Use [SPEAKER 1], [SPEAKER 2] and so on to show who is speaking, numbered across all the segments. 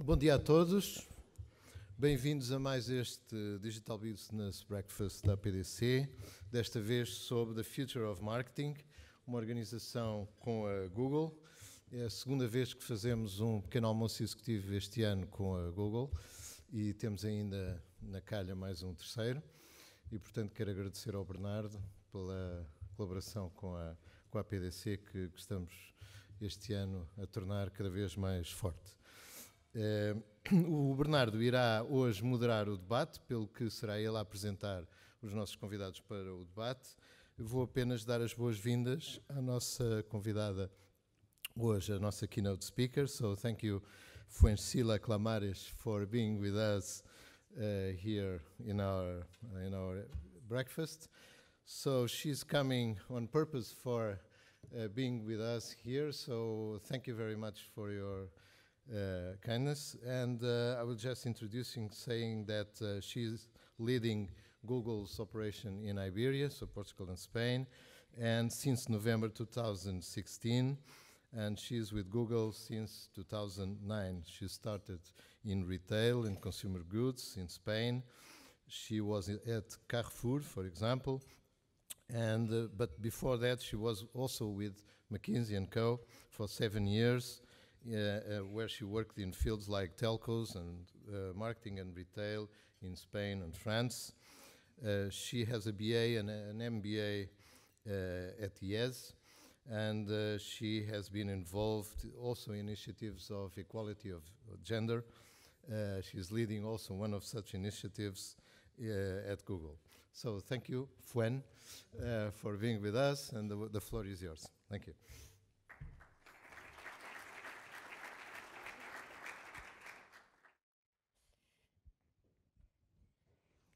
[SPEAKER 1] Bom dia a todos, bem-vindos a mais este Digital Business Breakfast da PDC, desta vez sobre The Future of Marketing, uma organização com a Google. É a segunda vez que fazemos um pequeno almoço executivo este ano com a Google e temos ainda na calha mais um terceiro e, portanto, quero agradecer ao Bernardo pela colaboração com a PDC que estamos este ano a tornar cada vez mais forte. O Bernardo irá hoje moderar o debate, pelo que será ele a apresentar os nossos convidados para o debate. Eu vou apenas dar as boas-vindas à nossa convidada hoje, a nossa keynote speaker. So thank you, Fuencila Clamares, for being with us here in our breakfast. So she's coming on purpose for being with us here. So thank you very much for your kindness, and I will just introducing saying that she's leading Google's operation in Iberia, so Portugal and Spain, and since November 2016, and she's with Google since 2009. She started in retail and consumer goods in Spain. She was at Carrefour, for example, and but before that she was also with McKinsey & Co. for 7 years, where she worked in fields like telcos and marketing and retail in Spain and France. She has a BA and an MBA at IES, and she has been involved also in initiatives of equality of gender. She's leading also one of such initiatives at Google. So thank you, Fuen, for being with us, and the floor is yours. Thank you.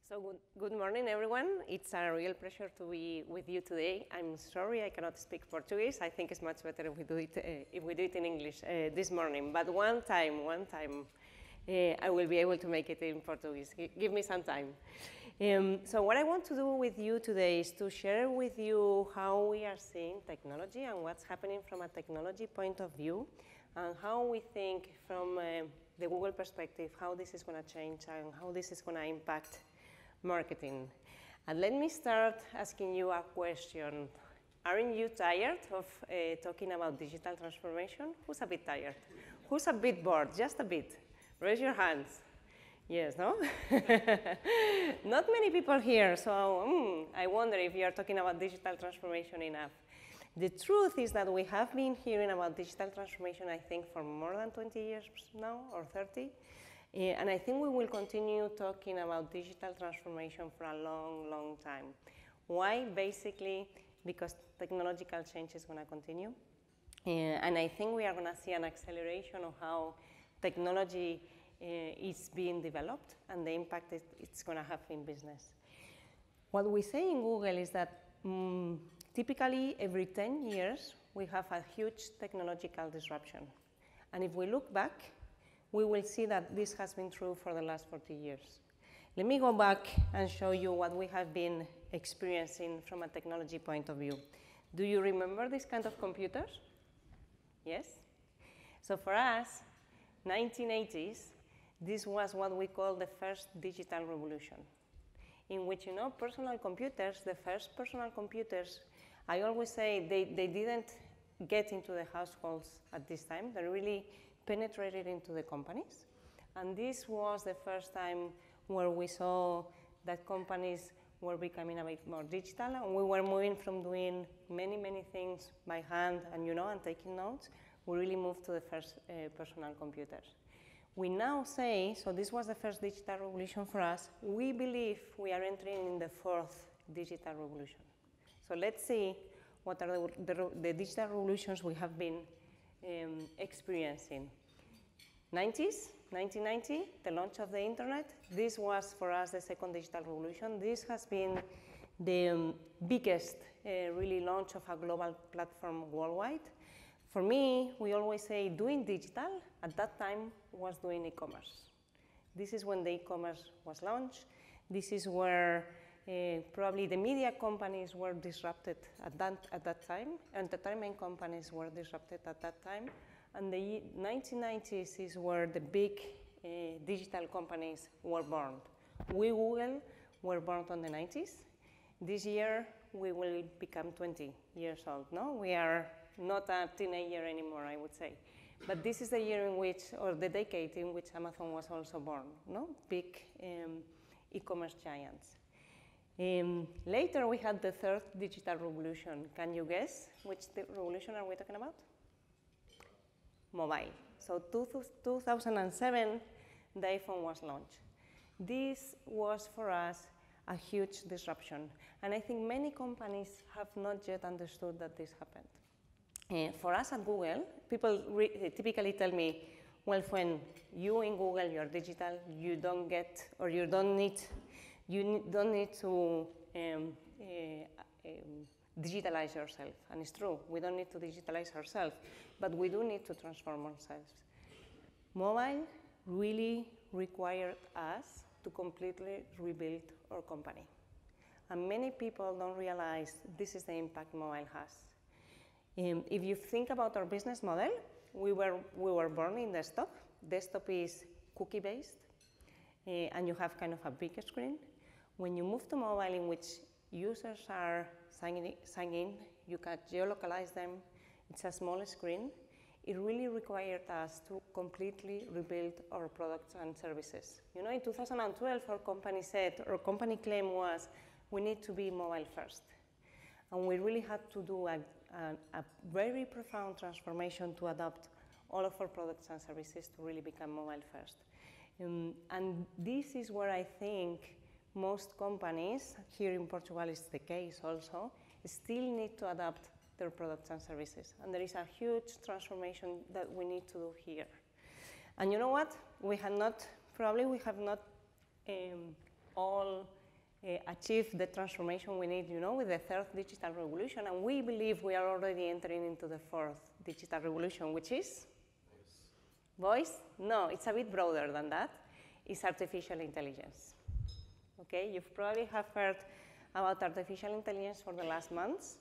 [SPEAKER 2] So good morning, everyone. It's a real pleasure to be with you today. I'm sorry I cannot speak Portuguese. I think it's much better if we do it in English this morning. But one time, I will be able to make it in Portuguese. Give me some time. So what I want to do with you today is to share with you how we are seeing technology and what's happening from a technology point of view, and how we think from the Google perspective how this is going to change and how this is going to impact marketing. And let me start asking you a question. Aren't you tired of talking about digital transformation? Who's a bit tired? Who's a bit bored? Just a bit. Raise your hands. Yes, no? Not many people here, so I wonder if you are talking about digital transformation enough. The truth is that we have been hearing about digital transformation, I think, for more than 20 years now, or 30. And I think we will continue talking about digital transformation for a long, long time. Why? Basically, because technological change is going to continue. And I think we are going to see an acceleration of how technology is being developed and the impact it's going to have in business. What we say in Google is that typically every 10 years, we have a huge technological disruption. And if we look back, we will see that this has been true for the last 40 years. Let me go back and show you what we have been experiencing from a technology point of view. Do you remember this kind of computers? Yes? So for us, 1980s, this was what we call the first digital revolution, in which, you know, personal computers, the first personal computers, I always say they didn't get into the households at this time. They really penetrated into the companies. And this was the first time where we saw that companies were becoming a bit more digital, and we were moving from doing many, many things by hand and, you know, and taking notes. We really moved to the first personal computers. We now say, so this was the first digital revolution for us, we believe we are entering in the fourth digital revolution. So let's see what are the digital revolutions we have been experiencing. 1990, the launch of the internet. This was for us the second digital revolution. This has been the biggest really launch of a global platform worldwide. For me, we always say doing digital at that time was doing e-commerce. This is when the e-commerce was launched. This is where probably the media companies were disrupted at that time, entertainment companies were disrupted at that time, And the 1990s is where the big digital companies were born. We, Google, were born on the 90s. This year, we will become 20 years old, no? We are not a teenager anymore, I would say. But this is the year in which, or the decade in which Amazon was also born, no? Big e-commerce giants. Later, we had the third digital revolution. Can you guess which revolution are we talking about? Mobile. So 2007, the iPhone was launched. This was, for us, a huge disruption. And I think many companies have not yet understood that this happened. For us at Google, people typically tell me, well, when you in Google, you're digital, you don't get, or you don't need to digitalize yourself. And it's true, we don't need to digitalize ourselves, but we do need to transform ourselves. Mobile really required us to completely rebuild our company. And many people don't realize this is the impact mobile has. If you think about our business model, we were born in desktop. Desktop is cookie-based, and you have kind of a big screen. When you move to mobile, in which users are signing in, you can geolocalize them, it's a small screen. It really required us to completely rebuild our products and services. You know, in 2012, our company claim was, we need to be mobile first. And we really had to do a very profound transformation to adopt all of our products and services to really become mobile first. And this is where I think most companies, here in Portugal is the case also, still need to adapt their products and services. And there is a huge transformation that we need to do here. And you know what? We have not all achieved the transformation we need, you know, with the third digital revolution. And we believe we are already entering into the fourth digital revolution, which is? Voice? No, it's a bit broader than that. It's artificial intelligence. Okay, you've probably have heard about artificial intelligence for the last months.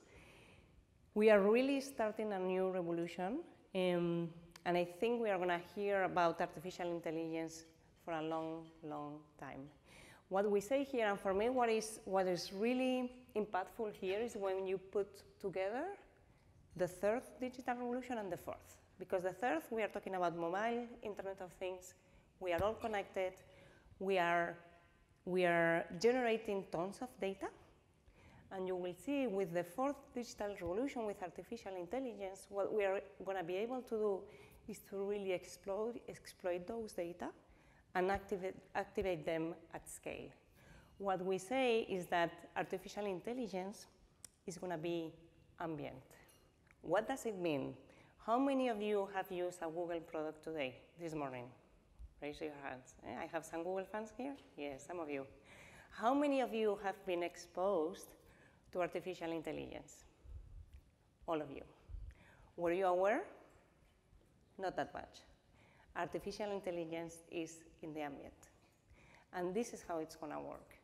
[SPEAKER 2] We are really starting a new revolution, and I think we are going to hear about artificial intelligence for a long, long time. What we say here, and for me, what is really impactful here is when you put together the third digital revolution and the fourth. Because the third, we are talking about mobile, Internet of Things. We are all connected. We are generating tons of data. And you will see with the fourth digital revolution, with artificial intelligence, what we are going to be able to do is to really exploit those data and activate them at scale. What we say is that artificial intelligence is going to be ambient. What does it mean? How many of you have used a Google product today, this morning? Raise your hands. I have some Google fans here. Yes, some of you. How many of you have been exposed to artificial intelligence? All of you. Were you aware? Not that much. Artificial intelligence is in the ambient. And this is how it's going to work.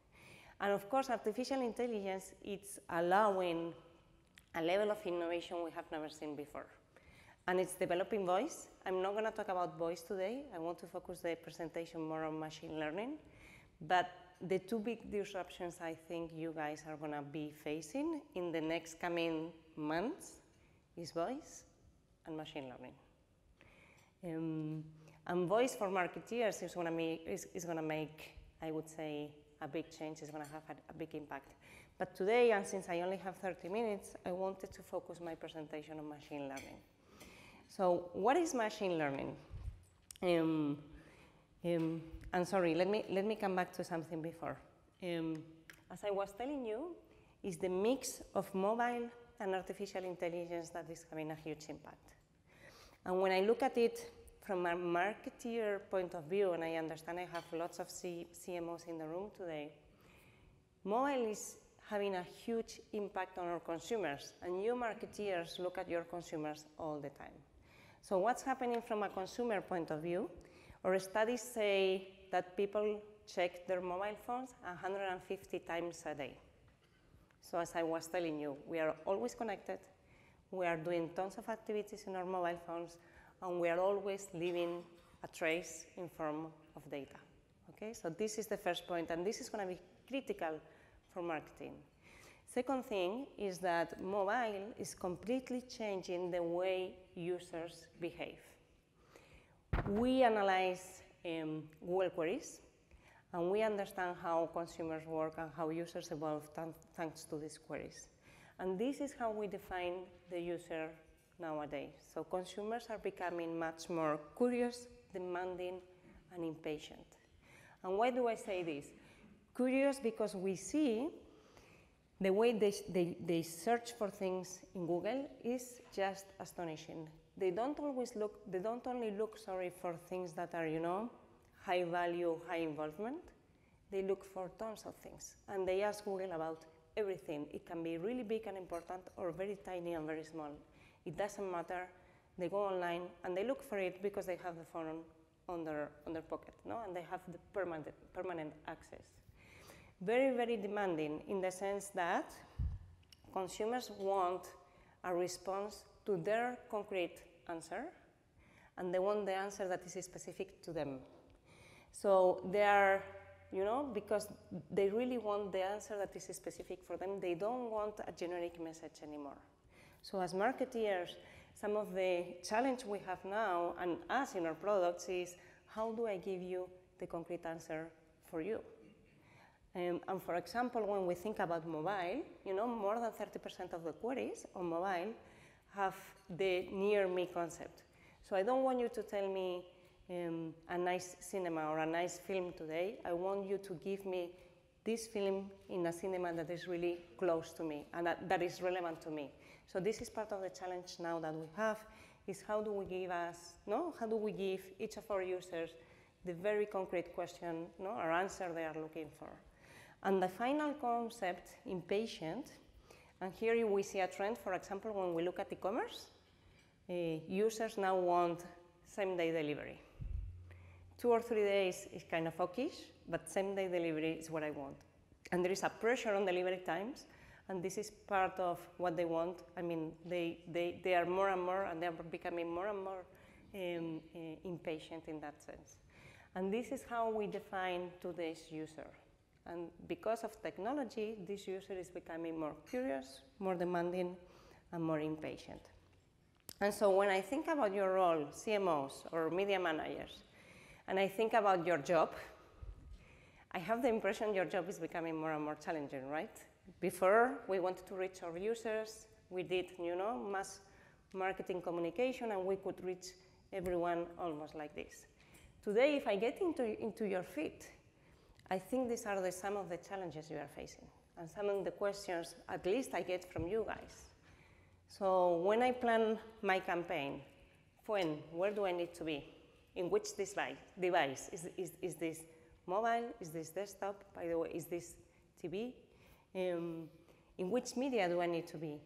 [SPEAKER 2] And of course, artificial intelligence, it's allowing a level of innovation we have never seen before. And it's developing voice. I'm not going to talk about voice today. I want to focus the presentation more on machine learning. But the two big disruptions I think you guys are going to be facing in the next coming months is voice and machine learning. And voice for marketeers is going to make, I would say, a big change. It's going to have a big impact. But today, and since I only have 30 minutes, I wanted to focus my presentation on machine learning. So what is machine learning? And sorry, let me come back to something before. As I was telling you, it's the mix of mobile and artificial intelligence that is having a huge impact. And when I look at it from a marketeer point of view, and I understand I have lots of CMOs in the room today, mobile is having a huge impact on our consumers. And you marketeers look at your consumers all the time. So what's happening from a consumer point of view? Our studies say that people check their mobile phones 150 times a day. So as I was telling you, we are always connected. We are doing tons of activities in our mobile phones. and we are always leaving a trace in form of data. Okay, so this is the first point, and this is going to be critical for marketing. Second thing is that mobile is completely changing the way users behave. We analyze Google queries, and we understand how consumers work and how users evolve thanks to these queries. And this is how we define the user nowadays. So consumers are becoming much more curious, demanding, and impatient. And why do I say this? Curious because we see the way they search for things in Google is just astonishing. They don't only look for things that are, high value, high involvement. They look for tons of things, and they ask Google about everything. It can be really big and important, or very tiny and very small. It doesn't matter. They go online and they look for it because they have the phone on their pocket, and they have the permanent access. Very, very demanding in the sense that consumers want a response to their concrete answer, and they want the answer that is specific to them. So they are, because they really want the answer that is specific for them, they don't want a generic message anymore. So as marketeers, some of the challenge we have now, and us in our products, is how do I give you the concrete answer for you? And for example, when we think about mobile, more than 30% of the queries on mobile have the near me concept. So I don't want you to tell me a nice cinema or a nice film today. I want you to give me this film in a cinema that is really close to me and that is relevant to me. So this is part of the challenge now that we have, is how do we give each of our users the very concrete question, or answer they are looking for. And the final concept, impatient, and here we see a trend, for example, when we look at e-commerce, users now want same-day delivery. 2 or 3 days is kind of hawkish, but same-day delivery is what I want. And there is a pressure on delivery times, and this is part of what they want. I mean, they are more and more, and they are becoming more and more impatient in that sense. And this is how we define today's user. And because of technology, this user is becoming more curious, more demanding, and more impatient. And so when I think about your role, CMOs or media managers, and I think about your job, I have the impression your job is becoming more and more challenging, right? Before, we wanted to reach our users. We did, mass marketing communication, and we could reach everyone almost like this. Today, if I get into your feed, I think these are some of the challenges you are facing, and some of the questions, at least I get from you guys. So when I plan my campaign, where do I need to be? In which device? Is this mobile? Is this desktop? By the way, is this TV? In which media do I need to be?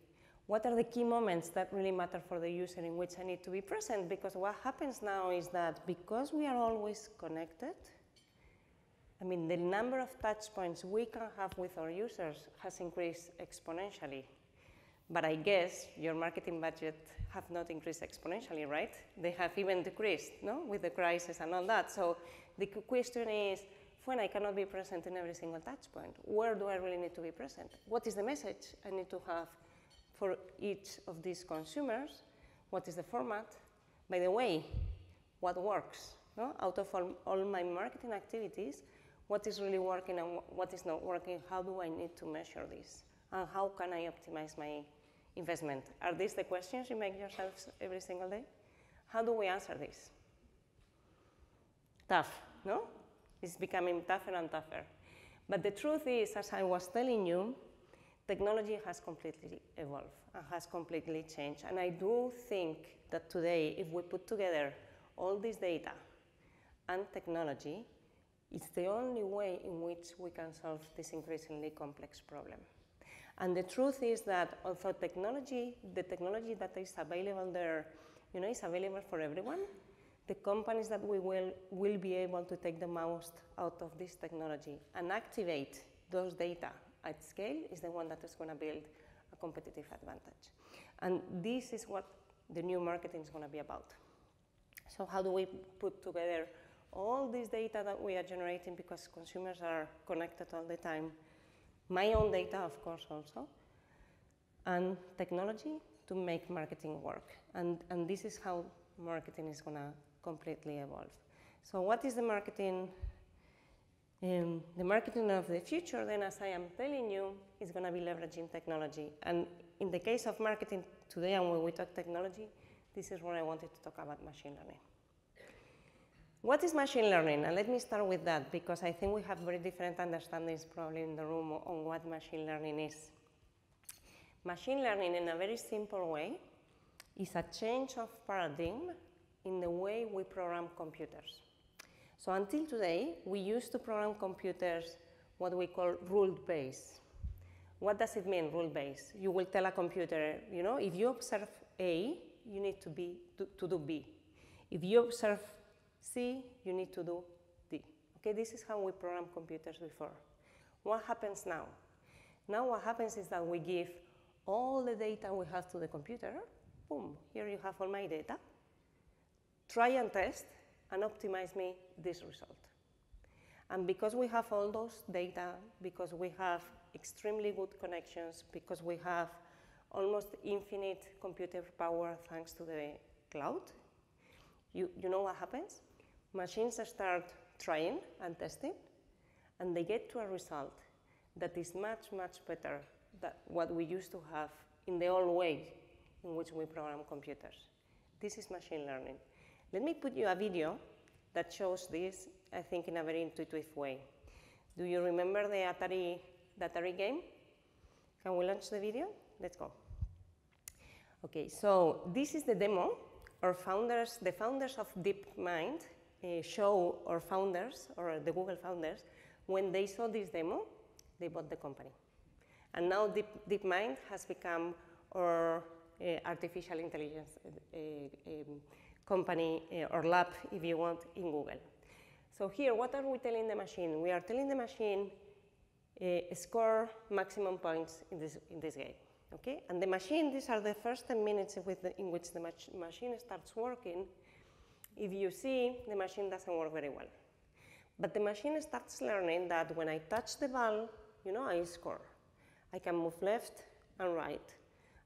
[SPEAKER 2] What are the key moments that really matter for the user in which I need to be present? Because what happens now is that because we are always connected, I mean, the number of touch points we can have with our users has increased exponentially. But I guess your marketing budget have not increased exponentially, right? They have even decreased, with the crisis and all that. So the question is, when I cannot be present in every single touch point, where do I really need to be present? What is the message I need to have for each of these consumers? What is the format? By the way, what works? Out of all my marketing activities, what is really working and what is not working? How do I need to measure this? And how can I optimize my investment? Are these the questions you make yourselves every single day? How do we answer this? Tough, no? It's becoming tougher and tougher. But the truth is, as I was telling you, technology has completely evolved and has completely changed. And I do think that today, if we put together all this data and technology, it's the only way in which we can solve this increasingly complex problem. And the truth is that although the technology that is available there, is available for everyone, the companies that we will be able to take the most out of this technology and activate those data at scale is the one that is going to build a competitive advantage. And this is what the new marketing is going to be about. So how do we put together all this data that we are generating, because consumers are connected all the time, my own data, of course, also, and technology to make marketing work. And this is how marketing is going to completely evolve. So what is the marketing? The marketing of the future, then, as I am telling you, is going to be leveraging technology. And in the case of marketing today, and when we talk technology, this is where I wanted to talk about machine learning. What is machine learning? And let me start with that, because I think we have very different understandings probably in the room on what machine learning is. Machine learning, in a very simple way, is a change of paradigm in the way we program computers. So until today, we used to program computers what we call rule-based. What does it mean, rule-based? You will tell a computer, you know, if you observe A, you need to do B. If you observe C, you need to do D. Okay, this is how we program computers before. What happens now? Now what happens is that we give all the data we have to the computer. Boom, here you have all my data. Try and test and optimize me this result. And because we have all those data, because we have extremely good connections, because we have almost infinite computer power thanks to the cloud, you know what happens? Machines start trying and testing, and they get to a result that is much, much better than what we used to have in the old way in which we program computers. This is machine learning. Let me put you a video that shows this, I think, in a very intuitive way. Do you remember the Atari game? Can we launch the video? Let's go. Okay, so this is the demo. Our founders, the founders of DeepMind, show our founders, or the Google founders, when they saw this demo, they bought the company. And now DeepMind has become our artificial intelligence company, or lab, if you want, in Google. So here, what are we telling the machine? We are telling the machine score maximum points in this game. Okay? And the machine, these are the first 10 minutes in which the machine starts working. If you see, the machine doesn't work very well. But the machine starts learning that when I touch the ball, you know, I score. I can move left and right.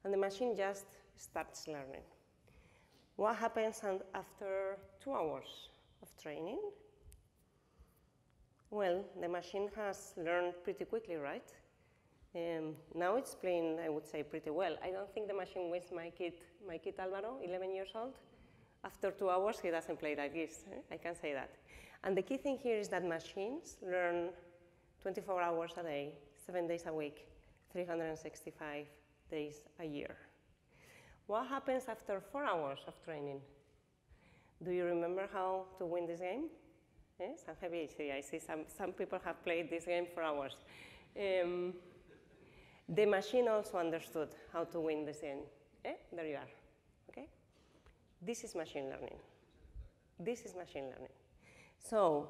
[SPEAKER 2] And the machine just starts learning. What happens after 2 hours of training? Well, the machine has learned pretty quickly, right? Now it's playing, I would say, pretty well. I don't think the machine wins my kid Alvaro, 11 years old. After 2 hours, he doesn't play like this. I can say that. And the key thing here is that machines learn 24 hours a day, 7 days a week, 365 days a year. What happens after 4 hours of training? Do you remember how to win this game? Yes, I'm happy. I see some people have played this game for hours. The machine also understood how to win this game. There you are. Okay? This is machine learning. This is machine learning. So,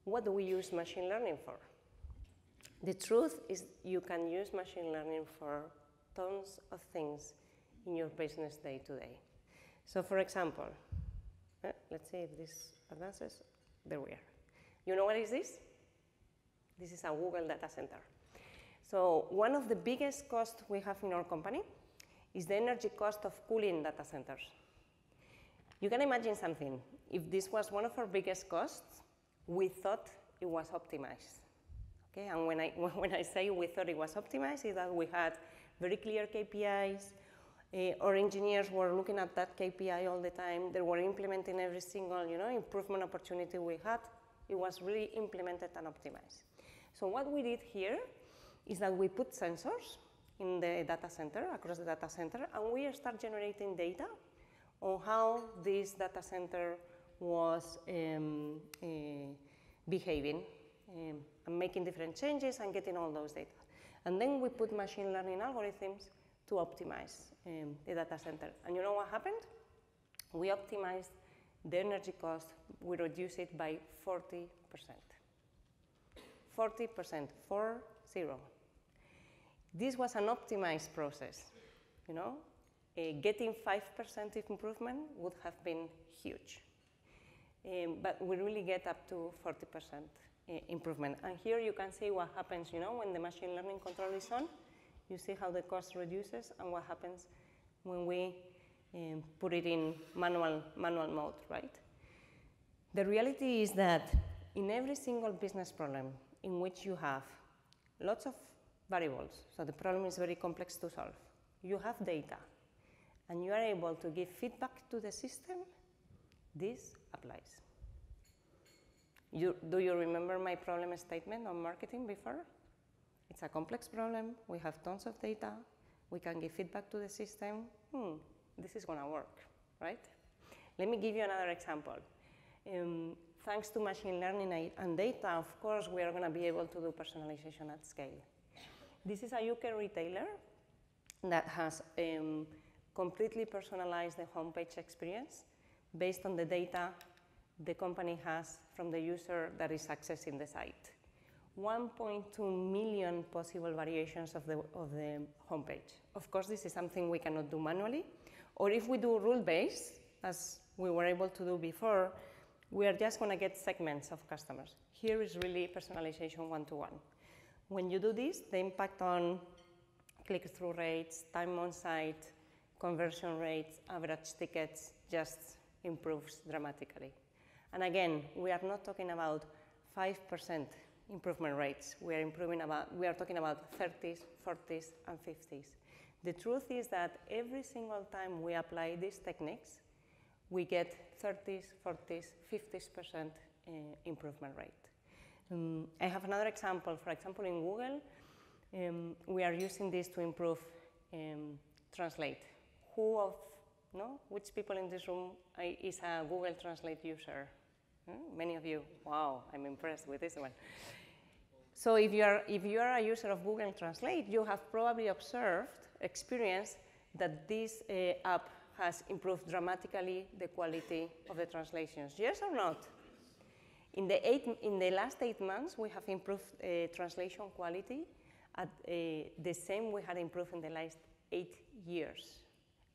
[SPEAKER 2] what do we use machine learning for? The truth is you can use machine learning for tons of things in your business day to day. So, for example, let's see if this advances. There we are. You know what is this? This is a Google data center. So one of the biggest costs we have in our company is the energy cost of cooling data centers. You can imagine something. If this was one of our biggest costs, we thought it was optimized. Okay? And when I say we thought it was optimized, is that we had very clear KPIs. Our engineers were looking at that KPI all the time. They were implementing every single improvement opportunity we had. It was really implemented and optimized. So what we did here is that we put sensors in the data center, across the data center, and we start generating data on how this data center was behaving and making different changes and getting all those data. And then we put machine learning algorithms to optimize the data center. And you know what happened? We optimized the energy cost. We reduced it by 40%. 40%, 40. This was an optimized process, getting 5% improvement would have been huge. But we really get up to 40% improvement. And here you can see what happens, when the machine learning control is on. You see how the cost reduces and what happens when we put it in manual mode, right? The reality is that in every single business problem in which you have lots of variables, so the problem is very complex to solve, you have data, and you are able to give feedback to the system, this applies. Do you remember my problem statement on marketing before? It's a complex problem, we have tons of data, we can give feedback to the system, this is gonna work, right? Let me give you another example. Thanks to machine learning and data, of course, we are gonna be able to do personalization at scale. This is a UK retailer that has completely personalized the homepage experience based on the data the company has from the user that is accessing the site. 1.2 million possible variations of the homepage. Of course, this is something we cannot do manually, or if we do rule-based, as we were able to do before, we are just going to get segments of customers. Here is really personalization one-to-one. When you do this, the impact on click-through rates, time on site, conversion rates, average tickets just improves dramatically. And again, we are not talking about 5% improvement rates. We are talking about 30s, 40s, and 50s. The truth is that every single time we apply these techniques, we get 30s, 40s, 50% improvement rate. I have another example. For example, in Google, we are using this to improve Translate. Which people in this room is a Google Translate user? Many of you. Wow, I'm impressed with this one. So if you are a user of Google Translate, you have probably experienced that this app has improved dramatically the quality of the translations. Yes or not? In the last 8 months, we have improved translation quality at the same we had improved in the last 8 years.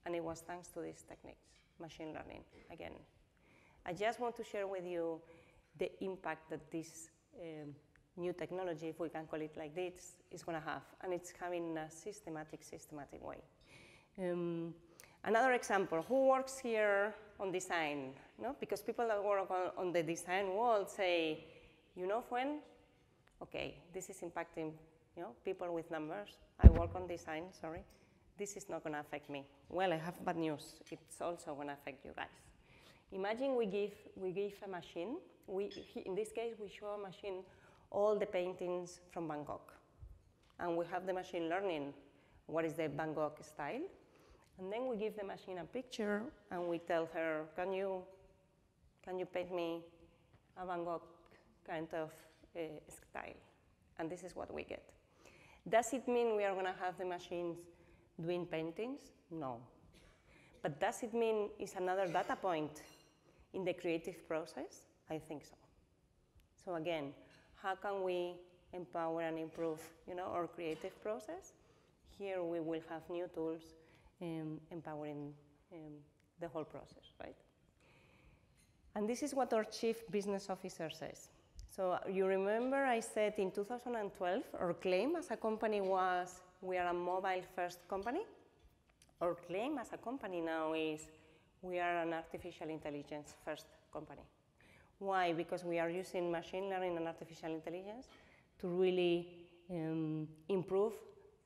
[SPEAKER 2] And it was thanks to these techniques, machine learning, again. I just want to share with you the impact that this new technology, if we can call it like this, is going to have. And it's coming in a systematic way. Another example, who works here on design? No? Because people that work on the design world say, Fuen? Okay, this is impacting people with numbers. I work on design, sorry. This is not going to affect me. Well, I have bad news. It's also going to affect you guys. Imagine we give a machine. In this case, we show a machine all the paintings from Bangkok. And we have the machine learning what is the Bangkok style. And then we give the machine a picture, and we tell her, can you paint me a Bangkok kind of style? And this is what we get. Does it mean we are going to have the machines doing paintings? No. But does it mean it's another data point in the creative process? I think so. So again, how can we empower and improve our creative process? Here we will have new tools empowering the whole process, right? And this is what our Chief Business Officer says. So you remember I said in 2012, our claim as a company was, we are a mobile-first company. Our claim as a company now is, we are an artificial intelligence-first company. Why? Because we are using machine learning and artificial intelligence to really improve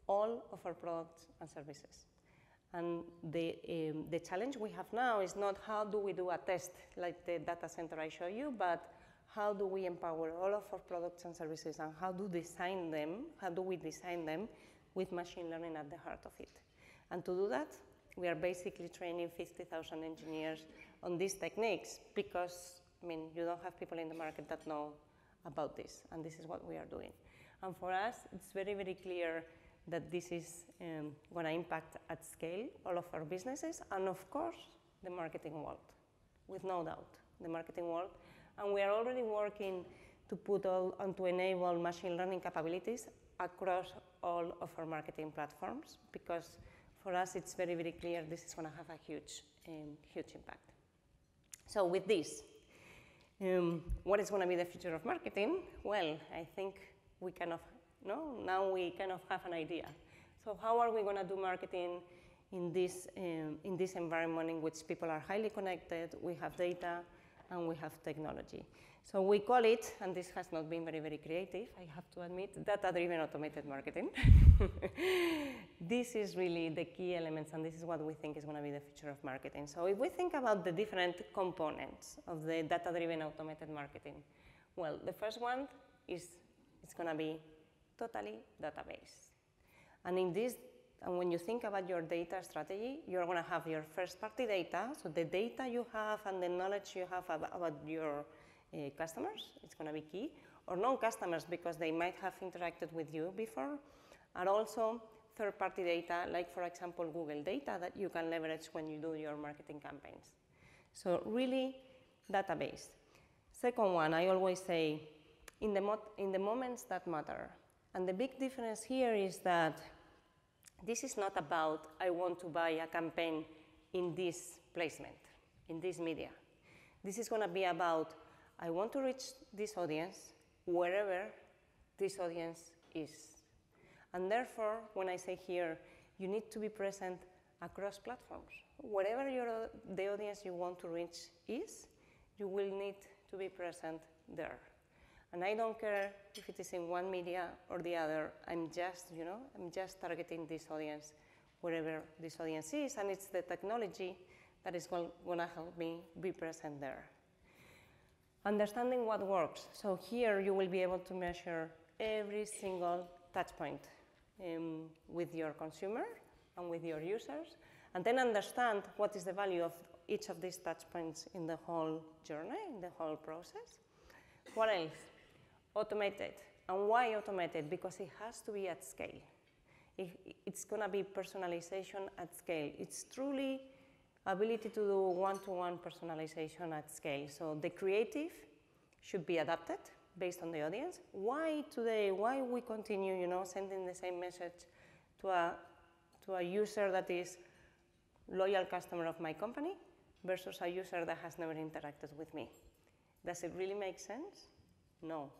[SPEAKER 2] all of our products and services. And the challenge we have now is not how do we do a test like the data center I show you, but how do we empower all of our products and services, and how do we design them with machine learning at the heart of it. And to do that, we are basically training 50,000 engineers on these techniques because, you don't have people in the market that know about this, and this is what we are doing. And for us, it's very, very clear that this is going to impact at scale all of our businesses, and of course, the marketing world, with no doubt, the marketing world. And we are already working to put and to enable machine learning capabilities across all of our marketing platforms, because for us, it's very, very clear this is going to have a huge, huge impact. So with this, what is going to be the future of marketing? Well, I think we kind of know, now we kind of have an idea. So how are we going to do marketing in this environment in which people are highly connected, we have data, and we have technology? So we call it, and this has not been very, very creative, I have to admit, data-driven automated marketing. This is really the key elements, and this is what we think is going to be the future of marketing. So if we think about the different components of the data-driven automated marketing, well, the first one is it's going to be totally database. And in this, and when you think about your data strategy, you're going to have your first-party data, so the data you have and the knowledge you have about your customers, it's going to be key, or non-customers because they might have interacted with you before, and also third-party data, like for example Google data that you can leverage when you do your marketing campaigns. So really, database. Second one, I always say, in the moments that matter. And the big difference here is that this is not about, I want to buy a campaign in this placement, in this media. This is going to be about, I want to reach this audience wherever this audience is. And therefore, when I say here, you need to be present across platforms. Wherever the audience you want to reach is, you will need to be present there. And I don't care if it is in one media or the other, I'm just targeting this audience wherever this audience is, and it's the technology that is going to help me be present there. Understanding what works. So here you will be able to measure every single touch point with your consumer and with your users, and then understand what is the value of each of these touch points in the whole journey, in the whole process. What else? Automated. And why automated? Because it has to be at scale. It's going to be personalization at scale. It's truly ability to do one-to-one personalization at scale. So the creative should be adapted based on the audience. Why today? Why we continue, sending the same message to a user that is loyal customer of my company versus a user that has never interacted with me? Does it really make sense? No.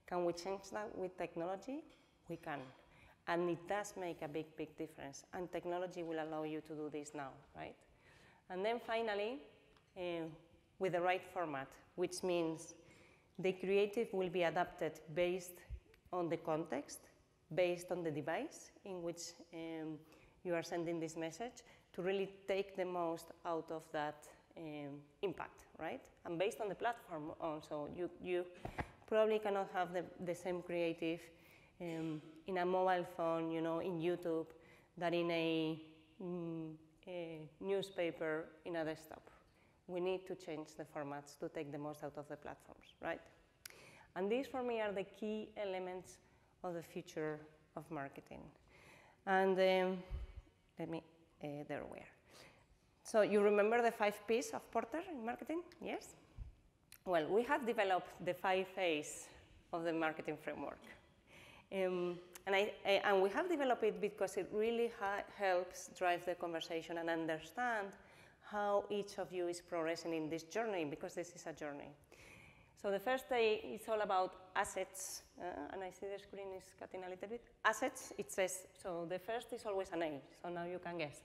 [SPEAKER 2] Can we change that with technology? We can. And it does make a big, big difference. And technology will allow you to do this now, right? And then finally, with the right format, which means the creative will be adapted based on the context, based on the device in which you are sending this message, to really take the most out of that impact, right? And based on the platform also, you probably cannot have the same creative in a mobile phone, in YouTube, than in a newspaper in a desktop. We need to change the formats to take the most out of the platforms, right? And these, for me, are the key elements of the future of marketing. And there we are. So you remember the 5 Ps of Porter in marketing? Yes? Well, we have developed the 5 A's of the marketing framework. And we have developed it because it really helps drive the conversation and understand how each of you is progressing in this journey, because this is a journey. So the first A is all about assets, and I see the screen is cutting a little bit. Assets, it says, so the first is always an A, so now you can guess.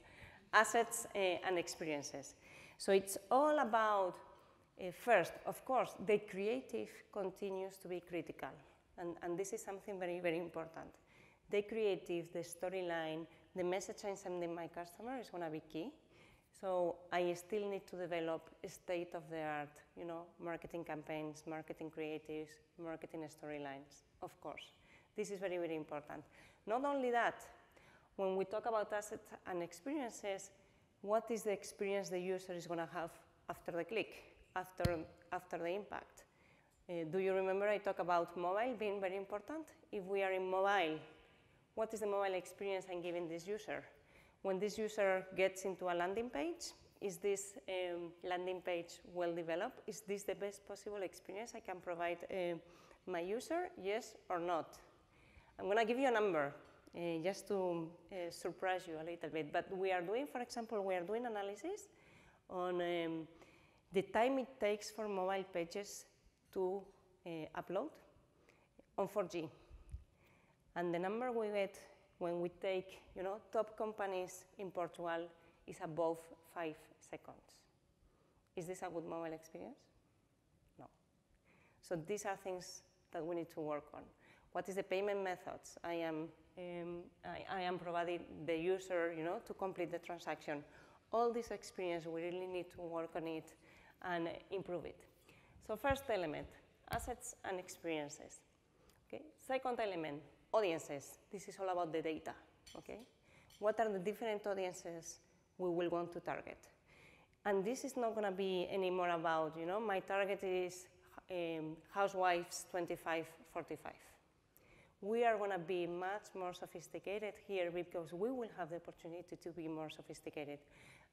[SPEAKER 2] Assets and experiences. So it's all about, first, of course, the creative continues to be critical, and this is something very, very important. The creative, the storyline, the message I'm sending my customer is going to be key. So I still need to develop state-of-the-art, marketing campaigns, marketing creatives, marketing storylines, of course. This is very, very important. Not only that, when we talk about assets and experiences, what is the experience the user is going to have after the click, after the impact? Do you remember I talked about mobile being very important? If we are in mobile, what is the mobile experience I'm giving this user? When this user gets into a landing page, is this landing page well developed? Is this the best possible experience I can provide my user? Yes or not? I'm going to give you a number. just to surprise you a little bit. But we are doing, for example, we are doing analysis on the time it takes for mobile pages to upload on 4G. And the number we get when we take, top companies in Portugal is above 5 seconds. Is this a good mobile experience? No. So these are things that we need to work on. What is the payment methods I am providing the user, to complete the transaction? All this experience, we really need to work on it and improve it. So first element, assets and experiences. Okay. Second element, audiences. This is all about the data. Okay. What are the different audiences we will want to target? And this is not going to be anymore about, my target is housewives 25-45. We are going to be much more sophisticated here because we will have the opportunity to be more sophisticated.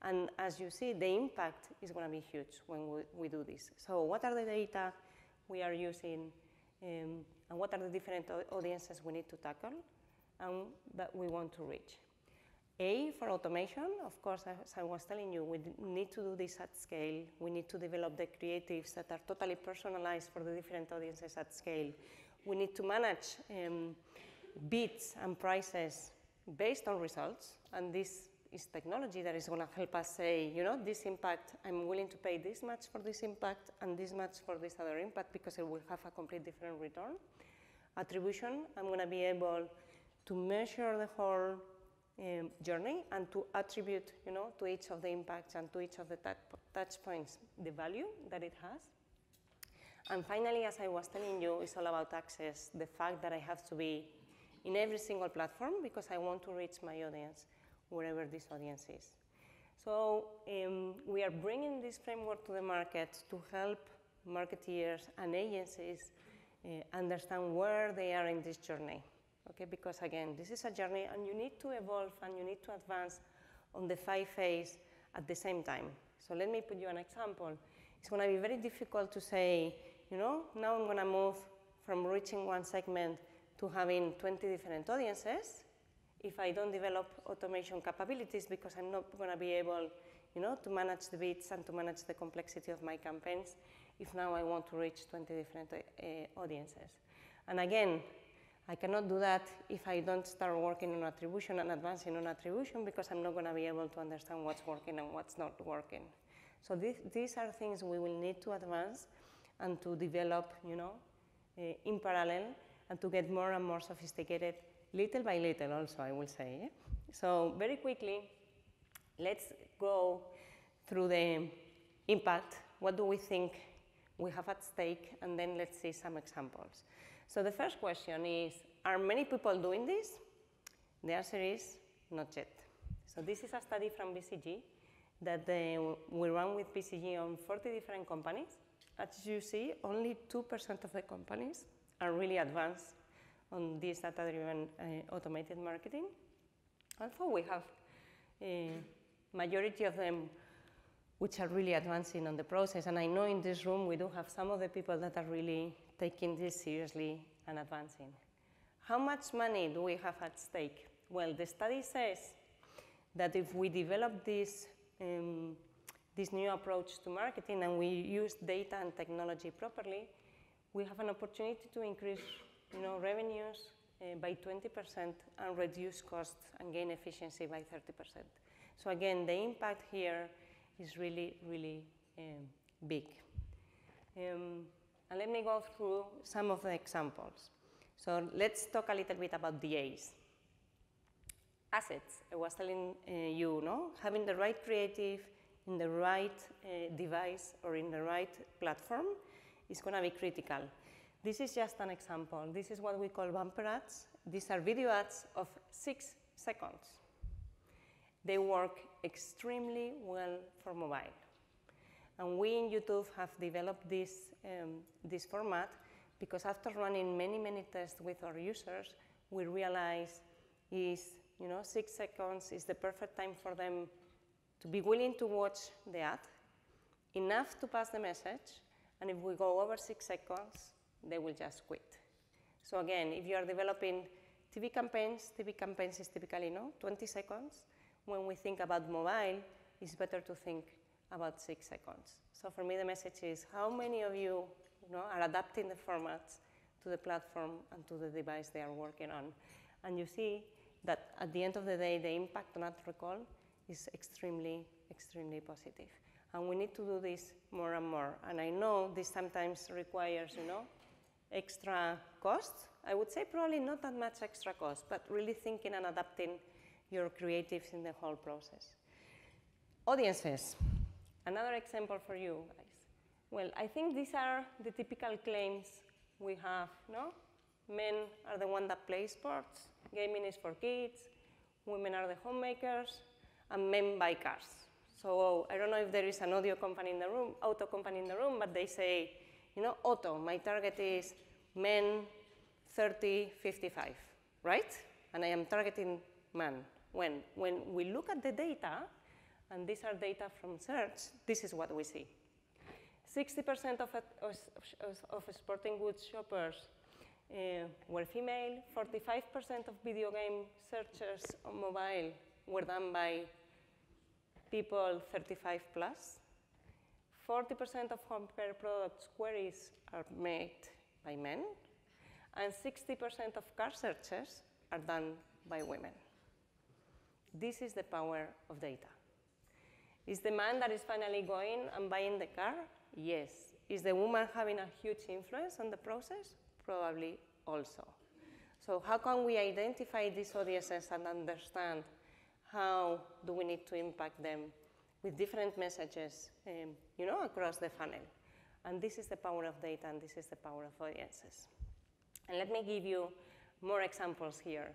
[SPEAKER 2] And as you see, the impact is going to be huge when we do this. So what are the data we are using, and what are the different audiences we need to tackle and that we want to reach? A, for automation, of course, as I was telling you, we need to do this at scale. We need to develop the creatives that are totally personalized for the different audiences at scale. We need to manage bids and prices based on results, and this is technology that is going to help us say, this impact, I'm willing to pay this much for this impact and this much for this other impact because it will have a complete different return. Attribution, I'm going to be able to measure the whole journey and to attribute, to each of the impacts and to each of the touch points the value that it has. And finally, as I was telling you, it's all about access, the fact that I have to be in every single platform because I want to reach my audience wherever this audience is. So we are bringing this framework to the market to help marketeers and agencies understand where they are in this journey. Okay, because again, this is a journey and you need to evolve and you need to advance on the 5 A's at the same time. So let me put you an example. It's going to be very difficult to say, now I'm going to move from reaching one segment to having 20 different audiences if I don't develop automation capabilities because I'm not going to be able, to manage the bids and to manage the complexity of my campaigns if now I want to reach 20 different audiences. And again, I cannot do that if I don't start working on attribution and advancing on attribution because I'm not going to be able to understand what's working and what's not working. So these are things we will need to advance and to develop, in parallel and to get more and more sophisticated, little by little also, I will say. Yeah? So very quickly, let's go through the impact. What do we think we have at stake? And then let's see some examples. So the first question is, are many people doing this? The answer is not yet. So this is a study from BCG that we run with BCG on 40 different companies. As you see, only 2% of the companies are really advanced on this data-driven automated marketing. Although we have a majority of them which are really advancing on the process. And I know in this room we do have some of the people that are really taking this seriously and advancing. How much money do we have at stake? Well, the study says that if we develop this new approach to marketing and we use data and technology properly, we have an opportunity to increase revenues by 20% and reduce costs and gain efficiency by 30%. So again, the impact here is really, really big. And let me go through some of the examples. So let's talk a little bit about the A's. Assets, I was telling you, having the right creative in the right device or in the right platform is going to be critical. This is just an example. This is what we call bumper ads. These are video ads of 6 seconds. They work extremely well for mobile. And we in YouTube have developed this format because after running many, many tests with our users, we realize 6 seconds is the perfect time for them to be willing to watch the ad, enough to pass the message, and if we go over 6 seconds, they will just quit. So again, if you are developing TV campaigns is typically 20 seconds. When we think about mobile, it's better to think about 6 seconds. So for me, the message is how many of you, are adapting the formats to the platform and to the device they are working on. And you see that at the end of the day, the impact on ad recall is extremely, extremely positive. And we need to do this more and more. And I know this sometimes requires, extra costs. I would say probably not that much extra cost, but really thinking and adapting your creatives in the whole process. Audiences, another example for you guys. Well, I think these are the typical claims we have, Men are the ones that play sports, gaming is for kids, women are the homemakers, and men buy cars. So I don't know if there is an auto company in the room, but they say, auto, my target is men 30, 55, right? And I am targeting man. When we look at the data, and these are data from search, this is what we see. 60% of sporting goods shoppers were female, 45% of video game searches on mobile were done by people 35 plus. 40% of home care products queries are made by men, and 60% of car searches are done by women. This is the power of data. Is the man that is finally going and buying the car? Yes. Is the woman having a huge influence on the process? Probably also. So how can we identify these audiences and understand how do we need to impact them with different messages, across the funnel? And this is the power of data, and this is the power of audiences. And let me give you more examples here.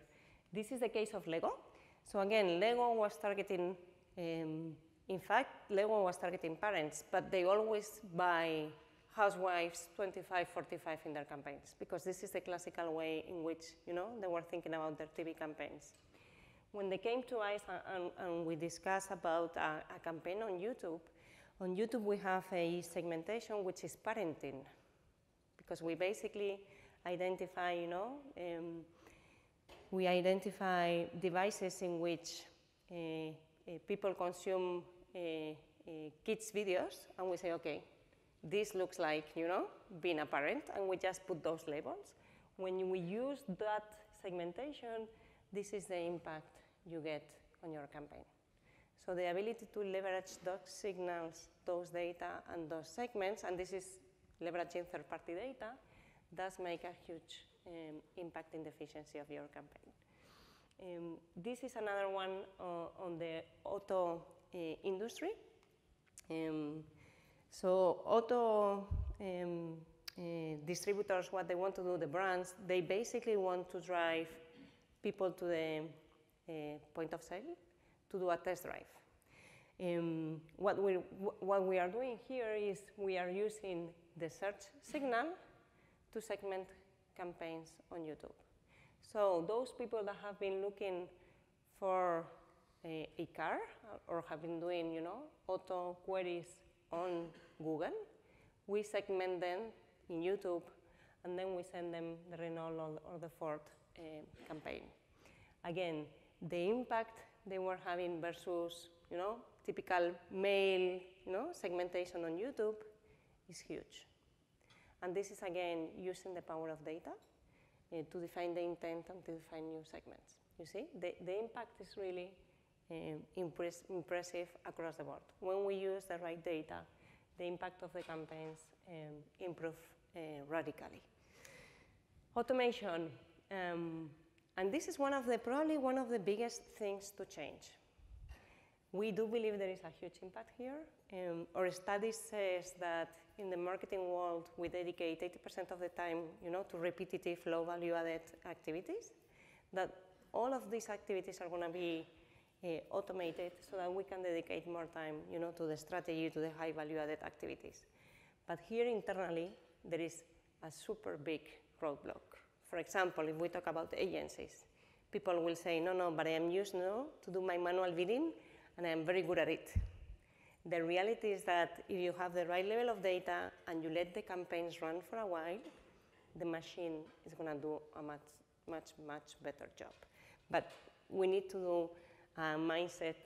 [SPEAKER 2] This is the case of Lego. So again, Lego was targeting, in fact, Lego was targeting parents, but they always buy housewives 25, 45 in their campaigns, because this is the classical way in which, they were thinking about their TV campaigns. When they came to us and we discussed about a campaign on YouTube we have a segmentation which is parenting, because we basically identify, we identify devices in which people consume kids' videos, and we say, okay, this looks like, being a parent, and we just put those labels. When we use that segmentation, this is the impact you get on your campaign. So the ability to leverage those signals, those data, and those segments, and this is leveraging third-party data, does make a huge impact in the efficiency of your campaign. This is another one on the auto industry. So auto distributors, what they want to do, the brands, they basically want to drive people to the point of sale to do a test drive. What we are doing here is we are using the search signal to segment campaigns on YouTube. So those people that have been looking for a car or have been doing, auto queries on Google, we segment them in YouTube, and then we send them the Renault or the Ford campaign. Again, the impact they were having versus, typical male, segmentation on YouTube is huge. And this is, again, using the power of data to define the intent and to define new segments. You see, the impact is really impressive across the board. When we use the right data, the impact of the campaigns improve radically. Automation, and this is probably one of the biggest things to change. We do believe there is a huge impact here. Our study says that in the marketing world, we dedicate 80% of the time, to repetitive, low-value-added activities. That all of these activities are going to be automated so that we can dedicate more time, to the strategy, to the high-value-added activities. But here internally, there is a super big roadblock. For example, if we talk about agencies, people will say, no, but I am used now to do my manual bidding, and I am very good at it. The reality is that if you have the right level of data and you let the campaigns run for a while, the machine is going to do a much much, much better job. But we need to do a mindset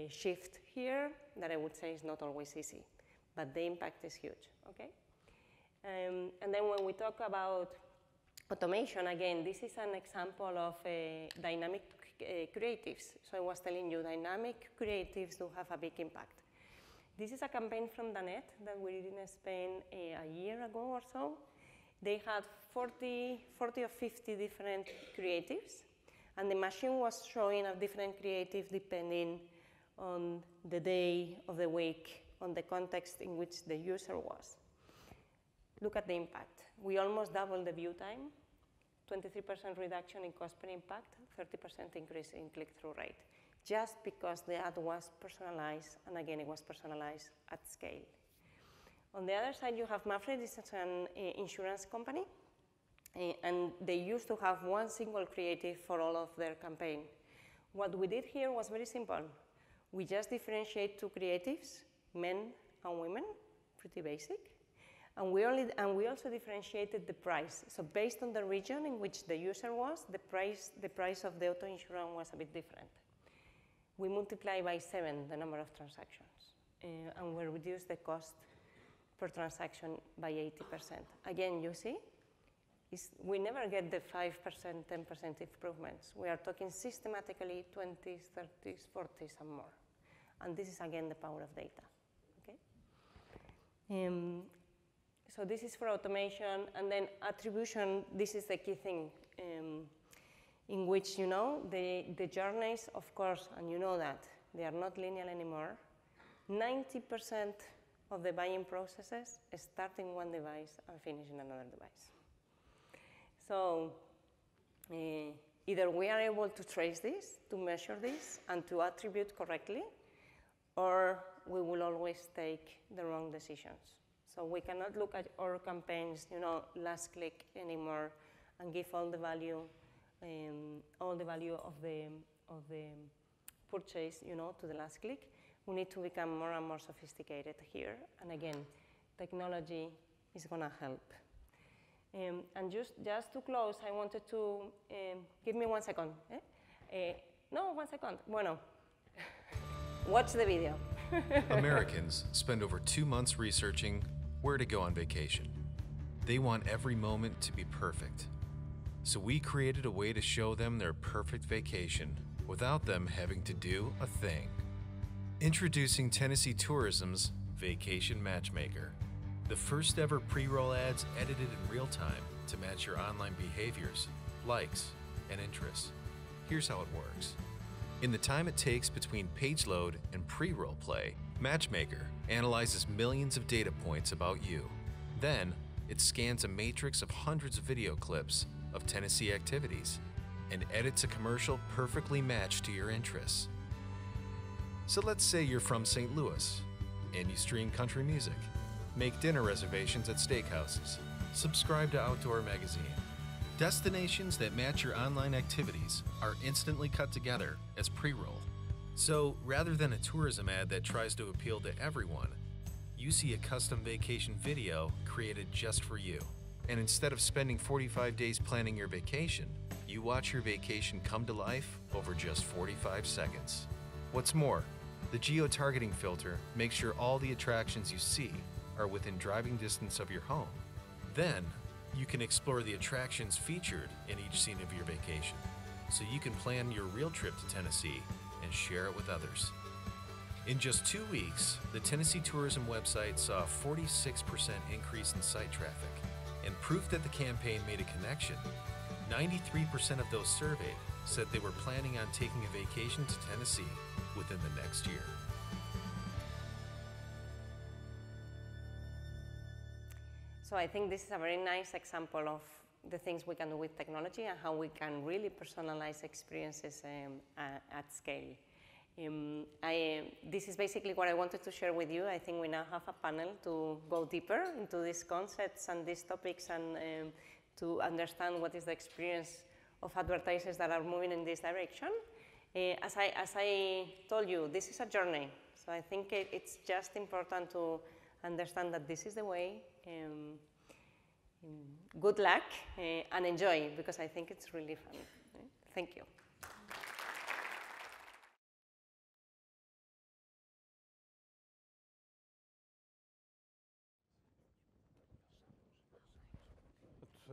[SPEAKER 2] shift here that I would say is not always easy, but the impact is huge, okay? And then when we talk about automation, again, this is an example of dynamic creatives. So I was telling you, dynamic creatives do have a big impact. This is a campaign from Danet that we did in Spain a year ago or so. They had 40 or 50 different creatives, and the machine was showing a different creative depending on the day of the week, on the context in which the user was. Look at the impact. We almost doubled the view time, 23% reduction in cost per impact, 30% increase in click-through rate, just because the ad was personalized, and again, it was personalized at scale. On the other side, you have Mapfre. This is an insurance company, and they used to have one single creative for all of their campaign. What we did here was very simple. We just differentiate two creatives, men and women, pretty basic. And we also differentiated the price. So based on the region in which the user was, the price of the auto insurance was a bit different. We multiply by 7 the number of transactions, and we reduce the cost per transaction by 80%. Again, you see, we never get the 5%, 10% improvements. We are talking systematically 20s, 30s, 40s, and more. And this is, again, the power of data. Okay? So this is for automation, and then attribution, this is the key thing, in which, you know, the journeys, of course, and you know that, they are not linear anymore. 90% of the buying processes start in one device and finish in another device. So either we are able to trace this, to measure this, and to attribute correctly, or we will always take the wrong decisions. So we cannot look at our campaigns, you know, last click anymore, and give all the value of the purchase, you know, to the last click. We need to become more and more sophisticated here. And again, technology is going to help. And just to close, I wanted to give me 1 second. No, 1 second. Bueno, watch the video.
[SPEAKER 3] Americans spend over 2 months researching where to go on vacation. They want every moment to be perfect. So we created a way to show them their perfect vacation without them having to do a thing. Introducing Tennessee Tourism's Vacation Matchmaker, the first ever pre-roll ads edited in real time to match your online behaviors, likes, and interests. Here's how it works. In the time it takes between page load and pre-roll play, Matchmaker analyzes millions of data points about you. Then, it scans a matrix of hundreds of video clips of Tennessee activities and edits a commercial perfectly matched to your interests. So let's say you're from St. Louis and you stream country music, make dinner reservations at steakhouses, subscribe to Outdoor Magazine. Destinations that match your online activities are instantly cut together as pre-roll. So rather than a tourism ad that tries to appeal to everyone, you see a custom vacation video created just for you. And instead of spending 45 days planning your vacation, you watch your vacation come to life over just 45 seconds. What's more, the geo-targeting filter makes sure all the attractions you see are within driving distance of your home. Then, you can explore the attractions featured in each scene of your vacation, so you can plan your real trip to Tennessee and share it with others. In just 2 weeks, the Tennessee Tourism website saw a 46% increase in site traffic, and proof that the campaign made a connection. 93% of those surveyed said they were planning on taking a vacation to Tennessee within the next year.
[SPEAKER 2] So I think this is a very nice example of the things we can do with technology and how we can really personalize experiences at scale. This is basically what I wanted to share with you. I think we now have a panel to go deeper into these concepts and these topics and to understand what is the experience of advertisers that are moving in this direction. As I told you, this is a journey. So I think it's just important to understand that this is the way. good luck and enjoy, because I think it's really fun. Thank you.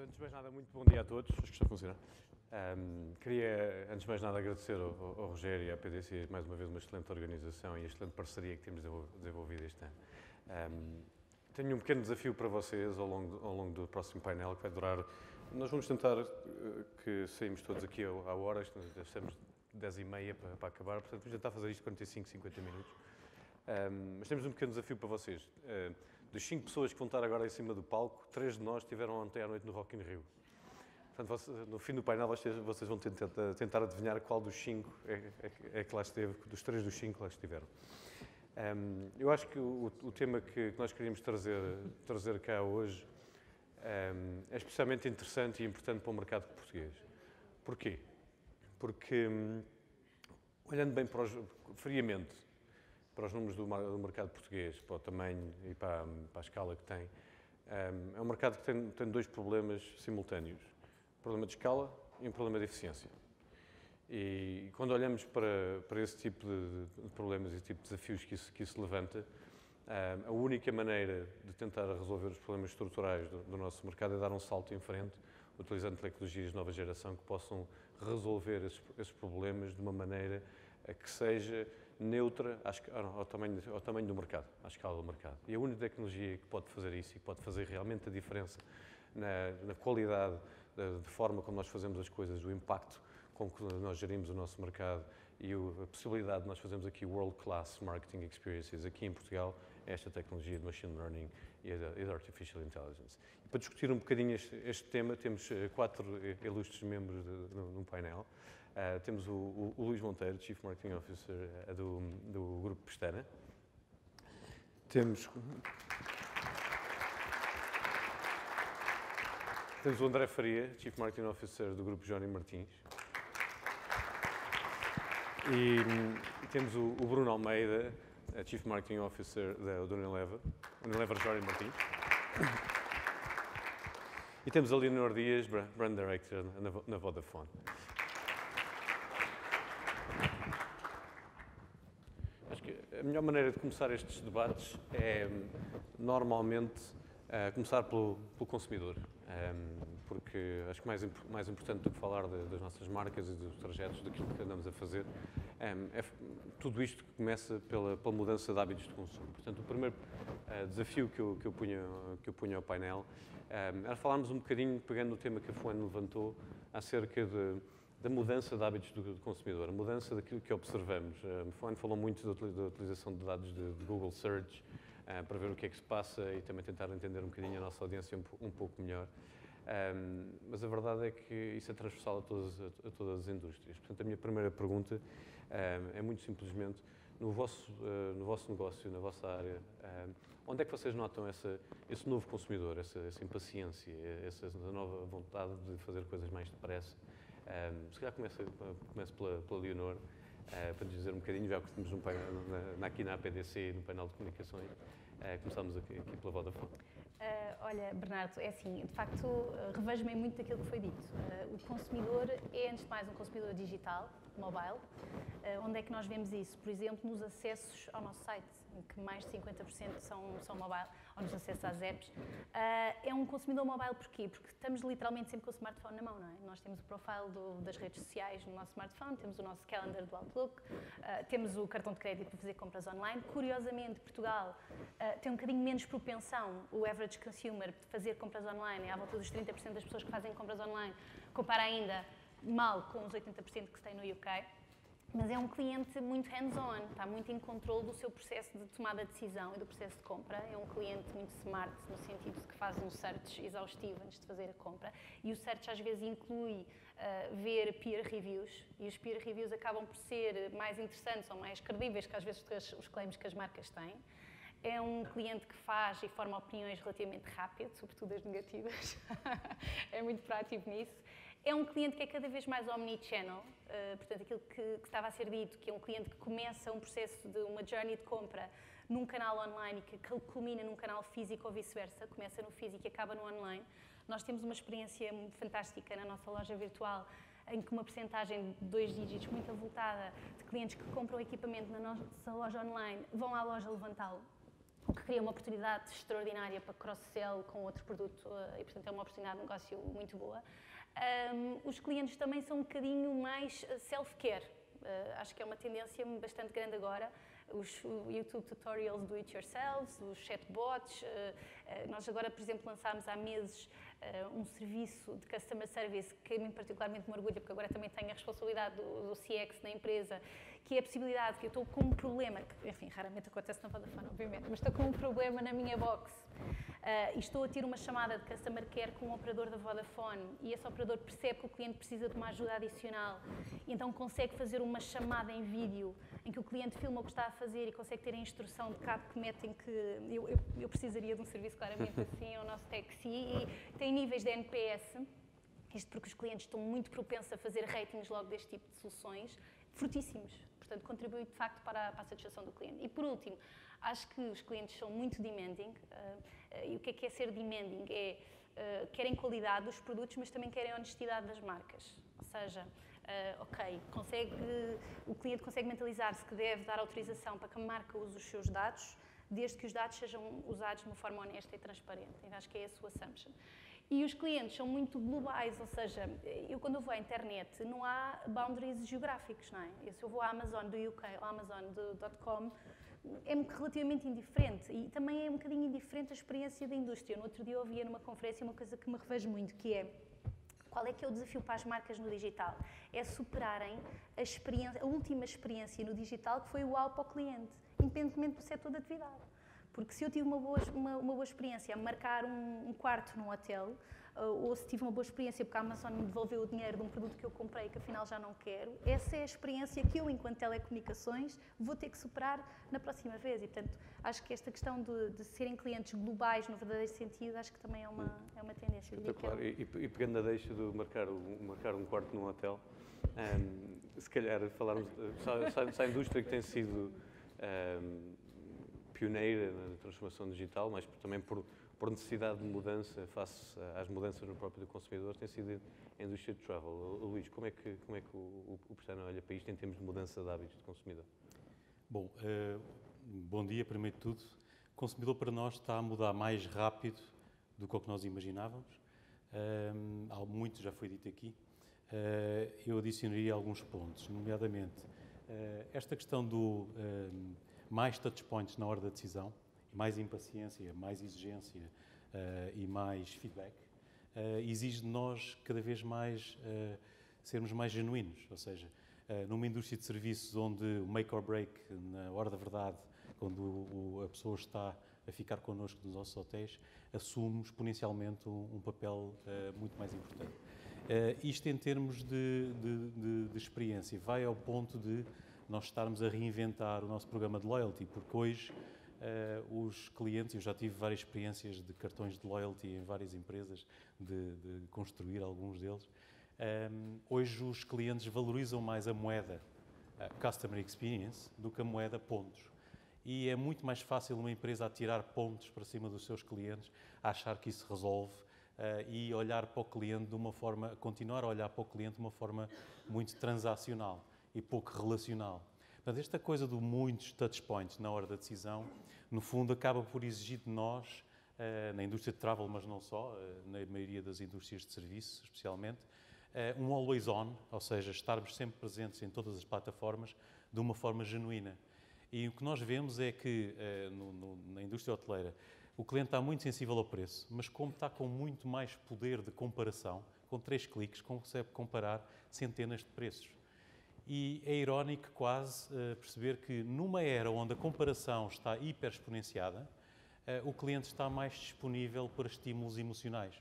[SPEAKER 4] Antes de mais nada, muito bom dia a todos. Acho que está a funcionar. Queria, antes de mais nada, agradecer ao Rogério e à PDC mais uma vez uma excelente organização e a excelente parceria que temos desenvolvido este ano. Tenho um pequeno desafio para vocês ao longo do próximo painel, que vai durar... Nós vamos tentar que saímos todos aqui à hora, estamos 10h30 para acabar, portanto vamos tentar fazer isto 45, 50 minutos. Mas temos um pequeno desafio para vocês. Das 5 pessoas que vão estar agora em cima do palco, 3 de nós estiveram ontem à noite no Rock in Rio. Portanto, no fim do painel vocês vão tentar adivinhar qual dos 5 é que lá esteve, dos 3 dos 5 que lá estiveram. Eu acho que o tema que nós queríamos trazer cá hoje é especialmente interessante e importante para o mercado português. Porquê? Porque, olhando bem friamente para os números do mercado português, para o tamanho e para a escala que tem, é um mercado que tem 2 problemas simultâneos. Um problema de escala e um problema de eficiência. E quando olhamos para esse tipo de problemas e esse tipo de desafios que isso levanta, a única maneira de tentar resolver os problemas estruturais do nosso mercado é dar um salto em frente, utilizando tecnologias de nova geração que possam resolver esses problemas de uma maneira que seja neutra ao tamanho do mercado, à escala do mercado. E a única tecnologia que pode fazer isso e pode fazer realmente a diferença na qualidade, da forma como nós fazemos as coisas, o impacto com que nós gerimos o nosso mercado e a possibilidade de nós fazermos aqui world-class marketing experiences aqui em Portugal, é esta tecnologia de machine learning e de artificial intelligence. E para discutir um bocadinho este tema, temos 4 ilustres membros no painel. Temos o Luís Monteiro, Chief Marketing Officer do Grupo Pestana. Temos o André Faria, Chief Marketing Officer do Grupo Johnny Martins. E temos o Bruno Almeida, Chief Marketing Officer do Unilever Johnny Martins. E temos a Leonor Dias, Brand Director na Vodafone. Acho que a melhor maneira de começar estes debates é, normalmente, começar pelo consumidor. Porque acho que mais importante do que falar das nossas marcas e dos trajetos, daquilo que andamos a fazer, tudo isto começa pela mudança de hábitos de consumo. Portanto, o primeiro desafio que eu punha ao painel era falarmos um bocadinho, pegando o tema que a Fuane levantou, acerca da mudança de hábitos do consumidor, a mudança daquilo que observamos. A Fuane falou muito da utilização de dados de Google Search, para ver o que é que se passa e também tentar entender um bocadinho a nossa audiência um pouco melhor. Mas a verdade é que isso é transversal a todas as indústrias. Portanto, a minha primeira pergunta é muito simplesmente, no vosso negócio, na vossa área, onde é que vocês notam esse novo consumidor, essa impaciência, essa nova vontade de fazer coisas mais depressa? Se calhar começo pela Leonor, para nos dizer um bocadinho, já que temos aqui na APDC, no painel de comunicações, começamos aqui pela Vodafone.
[SPEAKER 5] Olha, Bernardo, é assim, de facto, revejo-me muito daquilo que foi dito. O consumidor é, antes de mais, um consumidor digital, mobile. Onde é que nós vemos isso? Por exemplo, nos acessos ao nosso site, em que mais de 50% são mobile, ou nos acessos às apps. É um consumidor mobile porquê? Porque estamos literalmente sempre com o smartphone na mão, não é? Nós temos o profile das redes sociais no nosso smartphone, temos o nosso calendar do Outlook, temos o cartão de crédito para fazer compras online. Curiosamente, Portugal tem um bocadinho menos propensão, o average consumer, de fazer compras online, é à volta dos 30% das pessoas que fazem compras online, compara ainda mal com os 80% que se tem no UK. Mas é um cliente muito hands-on, está muito em controle do seu processo de tomada de decisão e do processo de compra. É um cliente muito smart, no sentido de que faz um search exaustivo antes de fazer a compra. E o search às vezes inclui ver peer reviews, e os peer reviews acabam por ser mais interessantes ou mais credíveis que às vezes os claims que as marcas têm. É um cliente que faz e forma opiniões relativamente rápido, sobretudo as negativas. É muito proativo nisso. É um cliente que é cada vez mais omnichannel, portanto, aquilo que estava a ser dito, que é um cliente que começa um processo de uma journey de compra num canal online e que culmina num canal físico ou vice-versa, começa no físico e acaba no online. Nós temos uma experiência fantástica na nossa loja virtual, em que uma percentagem de 2 dígitos muito avultada de clientes que compram equipamento na nossa loja online vão à loja levantá-lo, o que cria uma oportunidade extraordinária para cross-sell com outro produto e, portanto, é uma oportunidade de negócio muito boa. Os clientes também são um bocadinho mais self-care. Acho que é uma tendência bastante grande agora. Os YouTube tutorials do it yourselves, os chatbots. Nós agora, por exemplo, lançámos há meses um serviço de customer service que a mim particularmente me orgulha, porque agora também tenho a responsabilidade do CX na empresa, que é a possibilidade que eu estou com um problema, que, enfim, raramente acontece na Vodafone, obviamente, mas estou com um problema na minha box e estou a ter uma chamada de customer care com um operador da Vodafone e esse operador percebe que o cliente precisa de uma ajuda adicional e então consegue fazer uma chamada em vídeo em que o cliente filma o que está a fazer e consegue ter a instrução de cabo que metem que eu precisaria de um serviço claramente assim, é o nosso taxi, e tem níveis de NPS, isto porque os clientes estão muito propensos a fazer ratings logo deste tipo de soluções, fortíssimos, portanto contribui de facto para a satisfação do cliente. E por último, acho que os clientes são muito demanding, e o que é ser demanding? Querem qualidade dos produtos, mas também querem honestidade das marcas, ou seja, o cliente consegue mentalizar-se que deve dar autorização para que a marca use os seus dados, desde que os dados sejam usados de uma forma honesta e transparente. Então, acho que é a sua assumption. E os clientes são muito globais, ou seja, eu quando eu vou à internet não há boundaries geográficos, não é? Se eu vou à Amazon do UK ou à Amazon do .com, é relativamente indiferente e também é um bocadinho indiferente a experiência da indústria. No outro dia eu ouvia numa conferência uma coisa que me revejo muito, que é: qual é que é o desafio para as marcas no digital? É superarem a última experiência no digital, que foi o wow para o cliente, independentemente do setor de atividade. Porque se eu tive uma boa experiência a marcar um quarto num hotel, ou se tive uma boa experiência porque a Amazon me devolveu o dinheiro de um produto que eu comprei e que afinal já não quero, essa é a experiência que eu, enquanto telecomunicações, vou ter que superar na próxima vez. E, portanto, acho que esta questão de serem clientes globais no verdadeiro sentido, acho que também é uma tendência.
[SPEAKER 4] Espetacular. E pegando a deixa de marcar um quarto num hotel, se calhar falarmos se a indústria que tem sido pioneira na transformação digital, mas também por necessidade de mudança face às mudanças no próprio consumidor, tem sido a indústria de travel. Luís, como é que o Pestana olha para isto em termos de mudança de hábitos de consumidor?
[SPEAKER 6] Bom, bom dia, primeiro de tudo. O consumidor para nós está a mudar mais rápido do que o que nós imaginávamos. Há muito já foi dito aqui. Eu adicionaria alguns pontos, nomeadamente esta questão do mais touchpoints na hora da decisão, mais impaciência, mais exigência e mais feedback, exige de nós cada vez mais sermos mais genuínos, ou seja, numa indústria de serviços onde o make or break, na hora da verdade, quando a pessoa está a ficar connosco nos nossos hotéis, assume exponencialmente um papel muito mais importante. Isto em termos de experiência, vai ao ponto de nós estarmos a reinventar o nosso programa de loyalty, porque hoje os clientes, eu já tive várias experiências de cartões de loyalty em várias empresas, de construir alguns deles. Hoje os clientes valorizam mais a moeda Customer Experience do que a moeda pontos. E é muito mais fácil uma empresa atirar pontos para cima dos seus clientes, achar que isso resolve e olhar para o cliente de uma forma, continuar a olhar para o cliente de uma forma muito transacional e pouco relacional. Portanto, esta coisa de muitos touchpoints na hora da decisão, no fundo, acaba por exigir de nós, na indústria de travel, mas não só, na maioria das indústrias de serviços, especialmente, um always on, ou seja, estarmos sempre presentes em todas as plataformas de uma forma genuína. E o que nós vemos é que, na indústria hoteleira, o cliente está muito sensível ao preço, mas como está com muito mais poder de comparação, com 3 cliques, consegue comparar centenas de preços. E é irónico quase perceber que numa era onde a comparação está hiper exponenciada, o cliente está mais disponível para estímulos emocionais.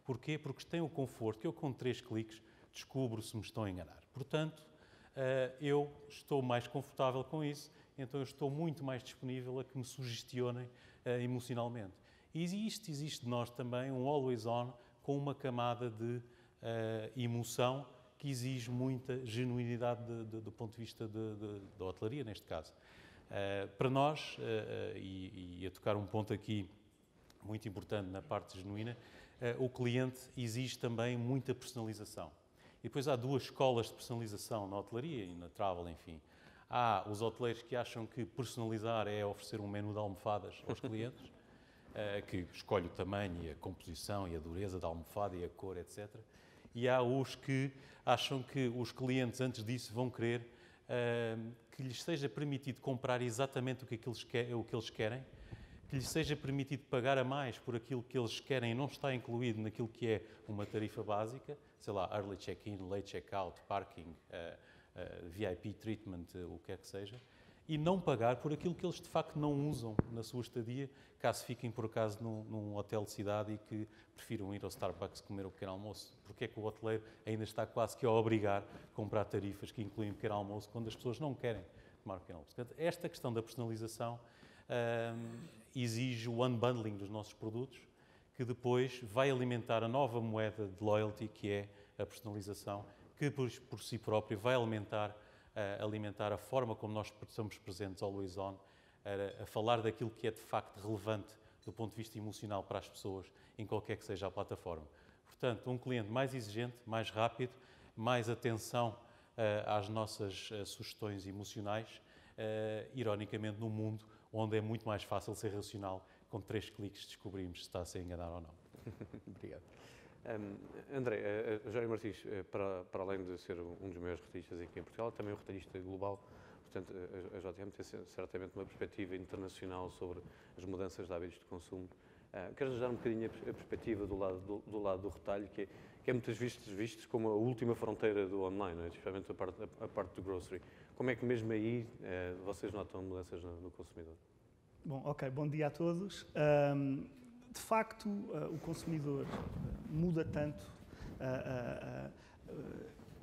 [SPEAKER 6] Porquê? Porque tem o conforto que eu com 3 cliques descubro se me estão a enganar. Portanto, eu estou mais confortável com isso, então eu estou muito mais disponível a que me sugestionem emocionalmente. E existe de nós também um always on com uma camada de emoção que exige muita genuinidade do ponto de vista da hotelaria, neste caso. Para nós, e a tocar um ponto aqui muito importante na parte genuína, o cliente exige também muita personalização. E depois há duas escolas de personalização na hotelaria e na travel, enfim. Há os hoteleiros que acham que personalizar é oferecer um menu de almofadas aos clientes, que escolhe o tamanho e a composição e a dureza da almofada e a cor, etc. E há os que acham que os clientes, antes disso, vão querer que lhes seja permitido comprar exatamente o que eles querem, que lhes seja permitido pagar a mais por aquilo que eles querem e não está incluído naquilo que é uma tarifa básica, sei lá, early check-in, late check-out, parking, VIP treatment, o que quer que seja, e não pagar por aquilo que eles de facto não usam na sua estadia, caso fiquem por acaso num hotel de cidade e que prefiram ir ao Starbucks comer o pequeno almoço. Porque é que o hoteleiro ainda está quase que a obrigar a comprar tarifas que incluem o pequeno almoço quando as pessoas não querem tomar o pequeno almoço? Portanto, esta questão da personalização exige o unbundling dos nossos produtos, que depois vai alimentar a nova moeda de loyalty, que é a personalização, que por si próprio vai alimentar a forma como nós estamos presentes always on, a falar daquilo que é de facto relevante do ponto de vista emocional para as pessoas, em qualquer que seja a plataforma. Portanto, um cliente mais exigente, mais rápido, mais atenção às nossas sugestões emocionais, ironicamente num mundo onde é muito mais fácil ser racional, com 3 cliques descobrimos se está a ser enganar ou não.
[SPEAKER 4] Obrigado. André, Jair Martins, para além de ser um dos maiores retalhistas aqui em Portugal, é também um retalhista global. Portanto, a JM tem certamente uma perspectiva internacional sobre as mudanças de hábitos de consumo. Queres-nos dar um bocadinho a perspectiva do lado do retalho, que é muitas vezes visto como a última fronteira do online, não é? Especialmente a parte do grocery. Como é que mesmo aí vocês notam mudanças no consumidor?
[SPEAKER 7] Bom, ok, bom dia a todos. De facto, o consumidor muda tanto.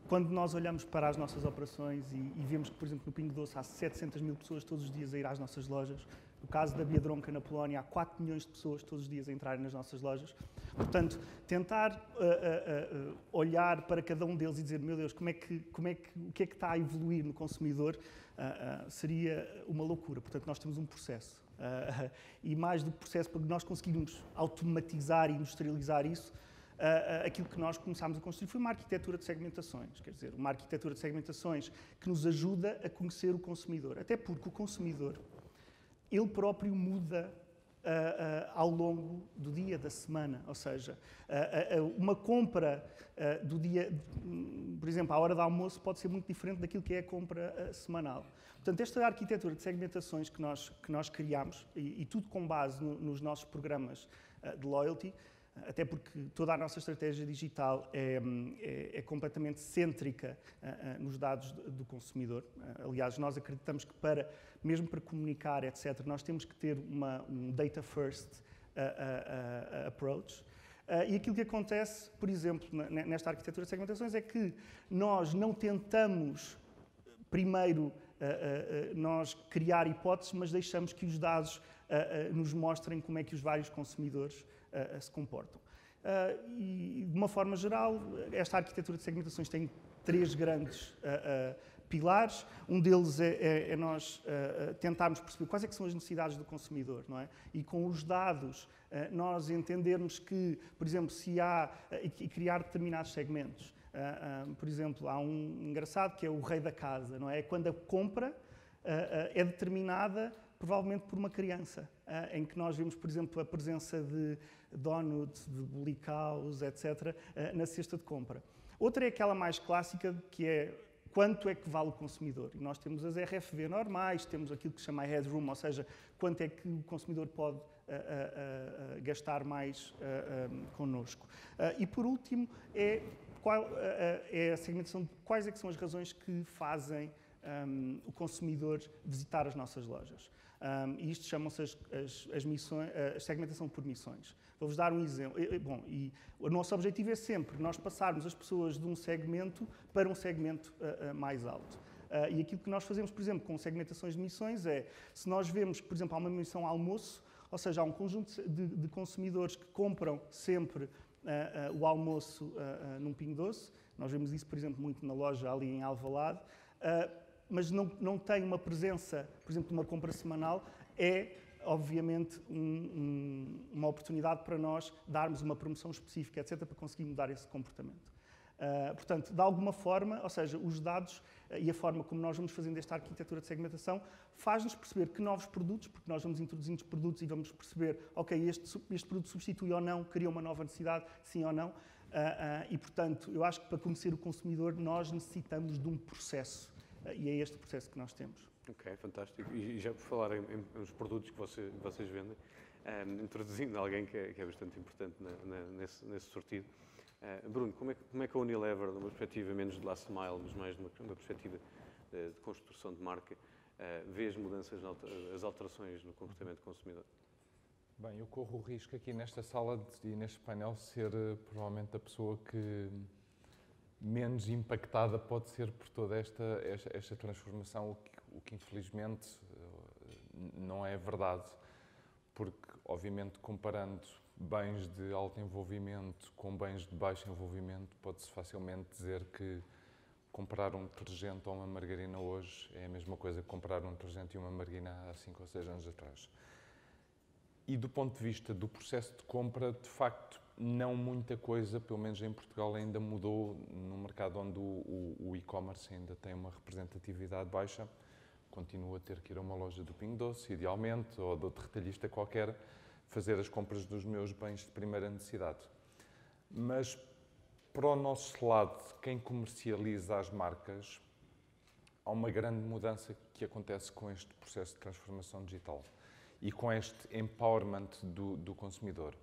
[SPEAKER 7] Quando nós olhamos para as nossas operações e vemos que, por exemplo, no Pingo Doce há 700 mil pessoas todos os dias a ir às nossas lojas, no caso da Biedronka na Polónia há 4 milhões de pessoas todos os dias a entrarem nas nossas lojas. Portanto, tentar olhar para cada um deles e dizer, meu Deus, o que é que está a evoluir no consumidor, seria uma loucura. Portanto, nós temos um processo. E mais do que processo, para que nós conseguirmos automatizar e industrializar isso, aquilo que nós começámos a construir foi uma arquitetura de segmentações, quer dizer, uma arquitetura de segmentações que nos ajuda a conhecer o consumidor, até porque o consumidor, ele próprio muda ao longo do dia, da semana, ou seja, uma compra do dia, por exemplo, à hora do almoço pode ser muito diferente daquilo que é a compra semanal. Portanto, esta arquitetura de segmentações que nós criámos, e tudo com base nos nossos programas de loyalty, até porque toda a nossa estratégia digital é completamente cêntrica nos dados do consumidor. Aliás, nós acreditamos que mesmo para comunicar, etc., nós temos que ter um data first approach. E aquilo que acontece, por exemplo, nesta arquitetura de segmentações é que nós não tentamos primeiro nós criar hipóteses, mas deixamos que os dados nos mostrem como é que os vários consumidores se comportam. E, de uma forma geral, esta arquitetura de segmentações tem 3 grandes pilares. Um deles é nós tentarmos perceber quais é que são as necessidades do consumidor, não é? E com os dados nós entendermos que, por exemplo, e criar determinados segmentos. Por exemplo, há um engraçado que é o rei da casa, não é? É quando a compra é determinada provavelmente por uma criança, em que nós vemos, por exemplo, a presença de donuts, de bolicaus, etc., na cesta de compra. Outra é aquela mais clássica, que é quanto é que vale o consumidor. E nós temos as RFV normais, temos aquilo que se chama headroom, ou seja, quanto é que o consumidor pode gastar mais connosco. E, por último, é a segmentação de quais é que são as razões que fazem o consumidor visitar as nossas lojas. E isto chamam-se as missões, a segmentação por missões. Vou-vos dar um exemplo. Bom, e o nosso objetivo é sempre nós passarmos as pessoas de um segmento para um segmento mais alto. E aquilo que nós fazemos, por exemplo, com segmentações de missões é, se nós vemos, por exemplo, há uma missão almoço, ou seja, há um conjunto de consumidores que compram sempre o almoço num Pingo Doce. Nós vemos isso, por exemplo, muito na loja ali em Alvalade. Mas não tem uma presença, por exemplo, de uma compra semanal, obviamente, uma oportunidade para nós darmos uma promoção específica, etc., para conseguir mudar esse comportamento. Portanto, de alguma forma, ou seja, os dados e a forma como nós vamos fazendo esta arquitetura de segmentação faz-nos perceber que novos produtos, porque nós vamos introduzindo produtos e vamos perceber, ok, este produto substitui ou não, cria uma nova necessidade, sim ou não. E, portanto, eu acho que para conhecer o consumidor nós necessitamos de um processo. E é este o processo que nós temos.
[SPEAKER 4] Ok, fantástico. E já por falar nos produtos que vocês vendem, introduzindo alguém que é bastante importante nesse sortido, Bruno, como é que a Unilever, numa perspectiva menos de last mile, mas mais numa perspectiva de construção de marca, vê as mudanças, as alterações no comportamento do consumidor?
[SPEAKER 8] Bem, eu corro o risco aqui nesta sala e neste painel ser provavelmente a pessoa que menos impactada pode ser por toda esta transformação, o que infelizmente não é verdade, porque obviamente comparando bens de alto envolvimento com bens de baixo envolvimento, pode-se facilmente dizer que comprar um detergente ou uma margarina hoje é a mesma coisa que comprar um detergente e uma margarina há 5 ou 6 anos atrás. E do ponto de vista do processo de compra, de facto, não muita coisa, pelo menos em Portugal, ainda mudou num mercado onde o e-commerce ainda tem uma representatividade baixa. Continuo a ter que ir a uma loja do Pingo Doce, idealmente, ou de outro retalhista qualquer, fazer as compras dos meus bens de primeira necessidade. Mas, para o nosso lado, quem comercializa as marcas, há uma grande mudança que acontece com este processo de transformação digital e com este empowerment do consumidor.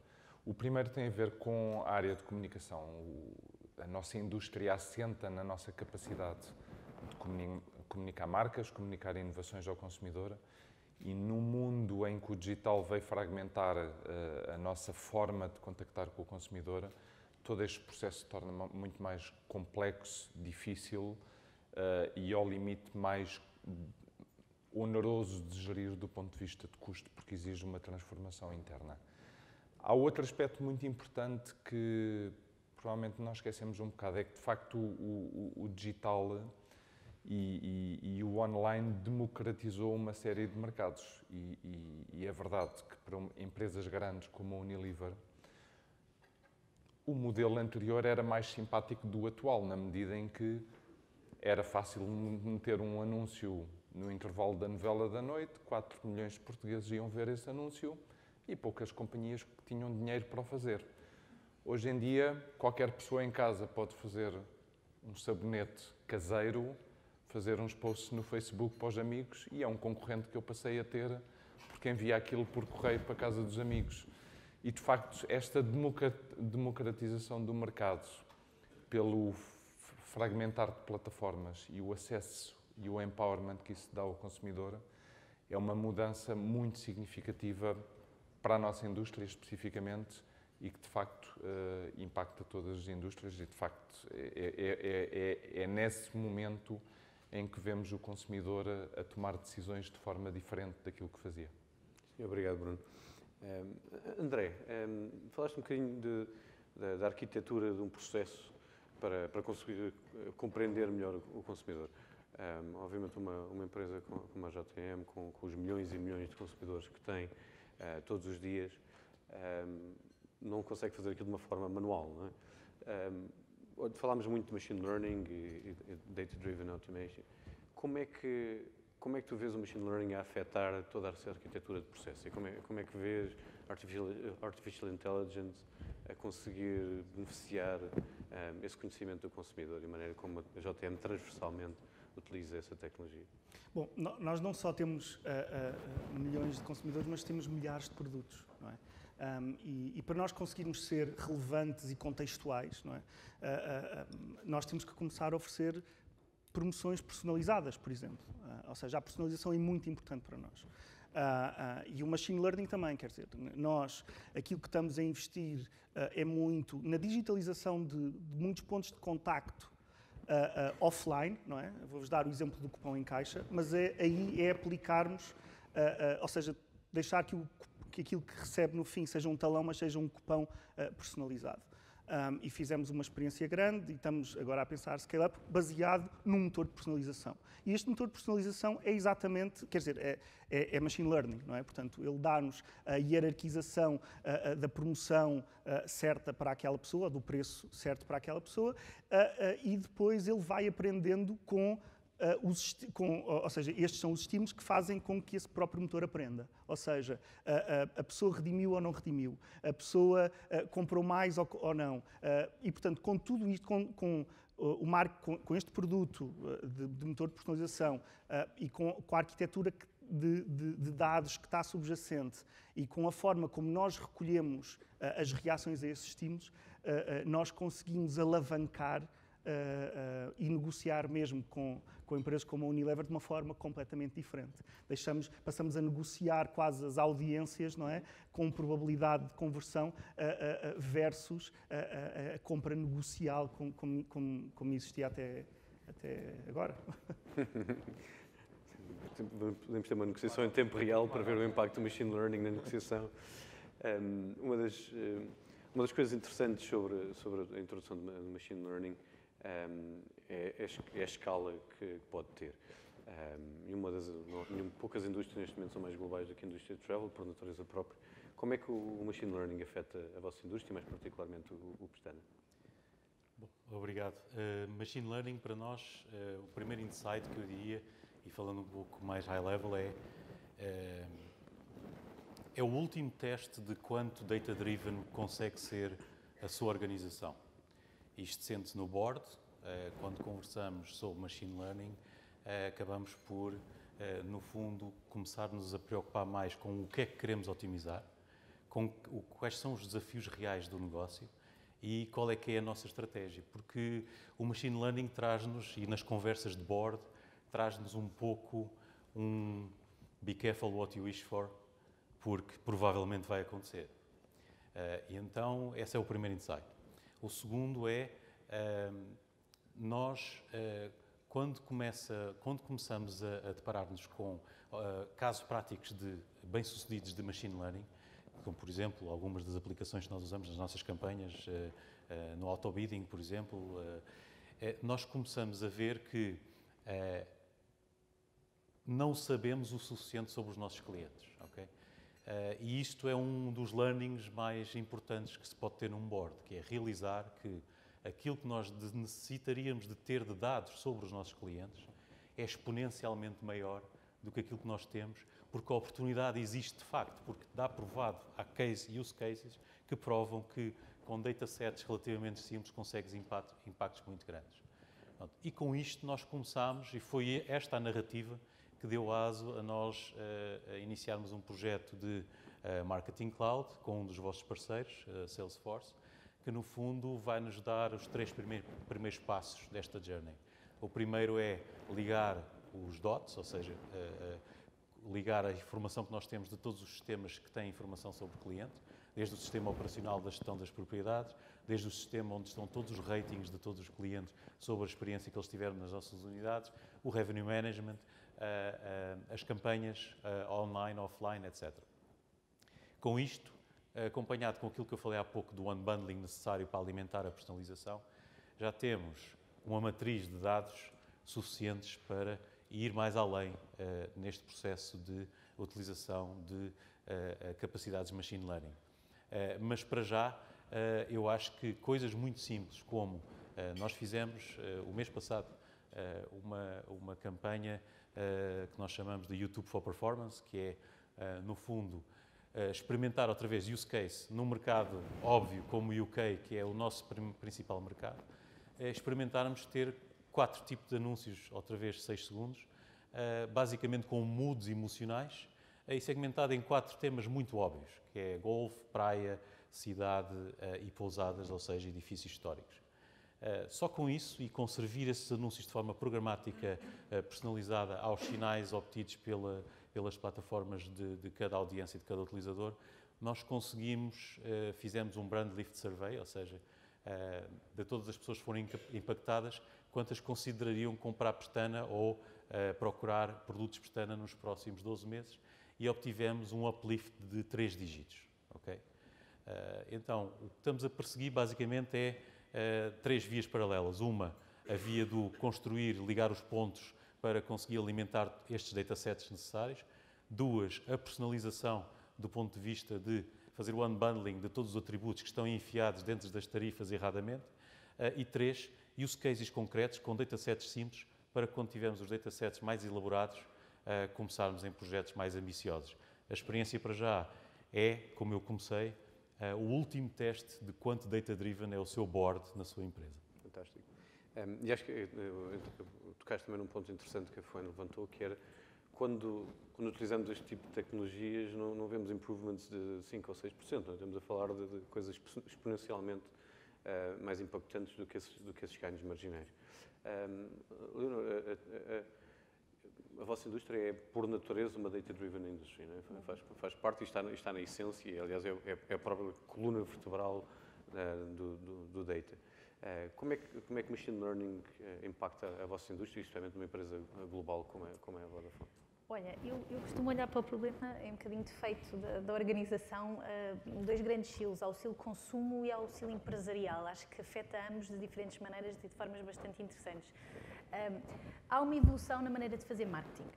[SPEAKER 8] O primeiro tem a ver com a área de comunicação. A nossa indústria assenta na nossa capacidade de comunicar marcas, comunicar inovações ao consumidor, e num mundo em que o digital veio fragmentar a nossa forma de contactar com o consumidor, todo este processo se torna muito mais complexo, difícil e, ao limite, mais oneroso de gerir do ponto de vista de custo, porque exige uma transformação interna. Há outro aspecto muito importante que provavelmente nós esquecemos um bocado, é que de facto o digital e o online democratizou uma série de mercados e é verdade que para empresas grandes como a Unilever o modelo anterior era mais simpático do atual, na medida em que era fácil meter um anúncio no intervalo da novela da noite, 4 milhões de portugueses iam ver esse anúncio e poucas companhias que tinham dinheiro para o fazer. Hoje em dia, qualquer pessoa em casa pode fazer um sabonete caseiro, fazer uns posts no Facebook para os amigos, e é um concorrente que eu passei a ter porque envia aquilo por correio para a casa dos amigos. E, de facto, esta democratização do mercado pelo fragmentar de plataformas e o acesso e o empowerment que isso dá ao consumidor é uma mudança muito significativa para a nossa indústria especificamente e que de facto impacta todas as indústrias e de facto é nesse momento em que vemos o consumidor a tomar decisões de forma diferente daquilo que fazia.
[SPEAKER 4] Obrigado, Bruno. André, falaste um bocadinho da arquitetura de um processo para conseguir compreender melhor o consumidor. Obviamente uma empresa como a JTM, com os milhões e milhões de consumidores que tem todos os dias, não consegue fazer aquilo de uma forma manual, não é? Falámos muito de machine learning e data-driven automation. Como é que tu vês o machine learning a afetar toda essa arquitetura de processo? E como é que vês artificial intelligence a conseguir beneficiar esse conhecimento do consumidor e a maneira como a JTM transversalmente utiliza essa tecnologia?
[SPEAKER 7] Bom, nós não só temos milhões de consumidores, mas temos milhares de produtos, não é? E para nós conseguirmos ser relevantes e contextuais, não é? Nós temos que começar a oferecer promoções personalizadas, por exemplo. Ou seja, a personalização é muito importante para nós. E o machine learning também, quer dizer, nós, aquilo que estamos a investir é muito na digitalização de muitos pontos de contacto offline, não é? Vou-vos dar o exemplo do cupom em caixa, mas aí é aplicarmos, ou seja, deixar que aquilo que recebe no fim seja um talão, mas seja um cupom personalizado. e fizemos uma experiência grande e estamos agora a pensar scale-up baseado num motor de personalização. E este motor de personalização é exatamente, quer dizer, é machine learning, não é? Portanto, ele dá-nos a hierarquização da promoção certa para aquela pessoa, do preço certo para aquela pessoa, e depois ele vai aprendendo ou seja, estes são os estímulos que fazem com que esse próprio motor aprenda. Ou seja, a pessoa redimiu ou não redimiu, a pessoa comprou mais ou não. E, portanto, com tudo isto, com este produto de motor de personalização e com a arquitetura de dados que está subjacente e com a forma como nós recolhemos as reações a esses estímulos, nós conseguimos alavancar e negociar mesmo com empresas como a Unilever de uma forma completamente diferente. Passamos a negociar quase as audiências, não é? Com probabilidade de conversão versus a compra negocial como existia até agora.
[SPEAKER 4] Podemos ter uma negociação em tempo real para ver o impacto do machine learning na negociação. Uma das coisas interessantes sobre a introdução do machine learning é a escala que pode ter. E poucas indústrias neste momento são mais globais do que a indústria de travel, por natureza própria. Como é que o machine learning afeta a vossa indústria, mais particularmente o Pestana?
[SPEAKER 6] Bom, obrigado. Machine learning para nós, o primeiro insight que eu diria, e falando um pouco mais high level, é o último teste de quanto data-driven consegue ser a sua organização. Isto sente-se no board, quando conversamos sobre machine learning, acabamos por, no fundo, começar-nos a preocupar mais com o que é que queremos otimizar, quais são os desafios reais do negócio e qual é que é a nossa estratégia. Porque o machine learning traz-nos, e nas conversas de board, traz-nos um pouco be careful what you wish for, porque provavelmente vai acontecer. E então, esse é o primeiro insight. O segundo é, nós, quando começamos a deparar-nos com casos práticos bem-sucedidos de machine learning, como, por exemplo, algumas das aplicações que nós usamos nas nossas campanhas, no auto-bidding, por exemplo, nós começamos a ver que não sabemos o suficiente sobre os nossos clientes, ok? E isto é um dos learnings mais importantes que se pode ter num board, que é realizar que aquilo que nós necessitaríamos de ter de dados sobre os nossos clientes é exponencialmente maior do que aquilo que nós temos, porque a oportunidade existe de facto, porque dá provado, há use cases que provam que com datasets relativamente simples consegues impactos muito grandes. E com isto nós começámos, e foi esta a narrativa que deu aso a nós iniciarmos um projeto de Marketing Cloud com um dos vossos parceiros, Salesforce, que no fundo vai nos dar os 3 primeiros passos desta journey. O primeiro é ligar os dots, ou seja, ligar a informação que nós temos de todos os sistemas que têm informação sobre o cliente, desde o sistema operacional da gestão das propriedades, desde o sistema onde estão todos os ratings de todos os clientes sobre a experiência que eles tiveram nas nossas unidades, o revenue management, as campanhas online, offline, etc. Com isto, acompanhado com aquilo que eu falei há pouco do unbundling necessário para alimentar a personalização, já temos uma matriz de dados suficientes para ir mais além neste processo de utilização de capacidades de machine learning. Mas para já, eu acho que coisas muito simples como nós fizemos o mês passado uma campanha que nós chamamos de YouTube for Performance, que é, no fundo, experimentar outra vez use case num mercado óbvio como o UK, que é o nosso principal mercado, experimentarmos ter 4 tipos de anúncios, outra vez 6 segundos, basicamente com moods emocionais, e segmentado em 4 temas muito óbvios, que é golfe, praia, cidade e pousadas, ou seja, edifícios históricos. Só com isso e com servir esses anúncios de forma programática personalizada aos sinais obtidos pelas plataformas de cada audiência e de cada utilizador, nós conseguimos, fizemos um brand lift survey, ou seja, de todas as pessoas que foram impactadas, quantas considerariam comprar Pestana ou procurar produtos Pestana nos próximos 12 meses, e obtivemos um uplift de 3 dígitos. Okay? Então, o que estamos a perseguir basicamente é 3 vias paralelas. Uma, a via do construir, ligar os pontos para conseguir alimentar estes datasets necessários. 2, a personalização do ponto de vista de fazer o unbundling de todos os atributos que estão enfiados dentro das tarifas erradamente. E 3, use cases concretos com datasets simples para quando tivermos os datasets mais elaborados, começarmos em projetos mais ambiciosos. A experiência para já é, como eu comecei, o último teste de quanto data-driven é o seu board na sua empresa.
[SPEAKER 4] Fantástico. E acho que tocaste também num ponto interessante que a FON levantou, que era quando utilizamos este tipo de tecnologias não vemos improvements de 5 ou 6%, não é? Estamos a falar de coisas exponencialmente mais impactantes do que esses ganhos marginais. Leonor, a vossa indústria é, por natureza, uma data-driven industry, não é? Faz parte e está na essência, e, aliás, é a própria coluna vertebral do data. Como é que machine learning impacta a vossa indústria, especialmente numa empresa global como é a Vodafone?
[SPEAKER 5] Olha, eu costumo olhar para o problema em um bocadinho defeito da organização, 2 grandes silos, ao silo consumo e ao silo empresarial. Acho que afeta ambos de diferentes maneiras e de formas bastante interessantes. Há uma evolução na maneira de fazer marketing.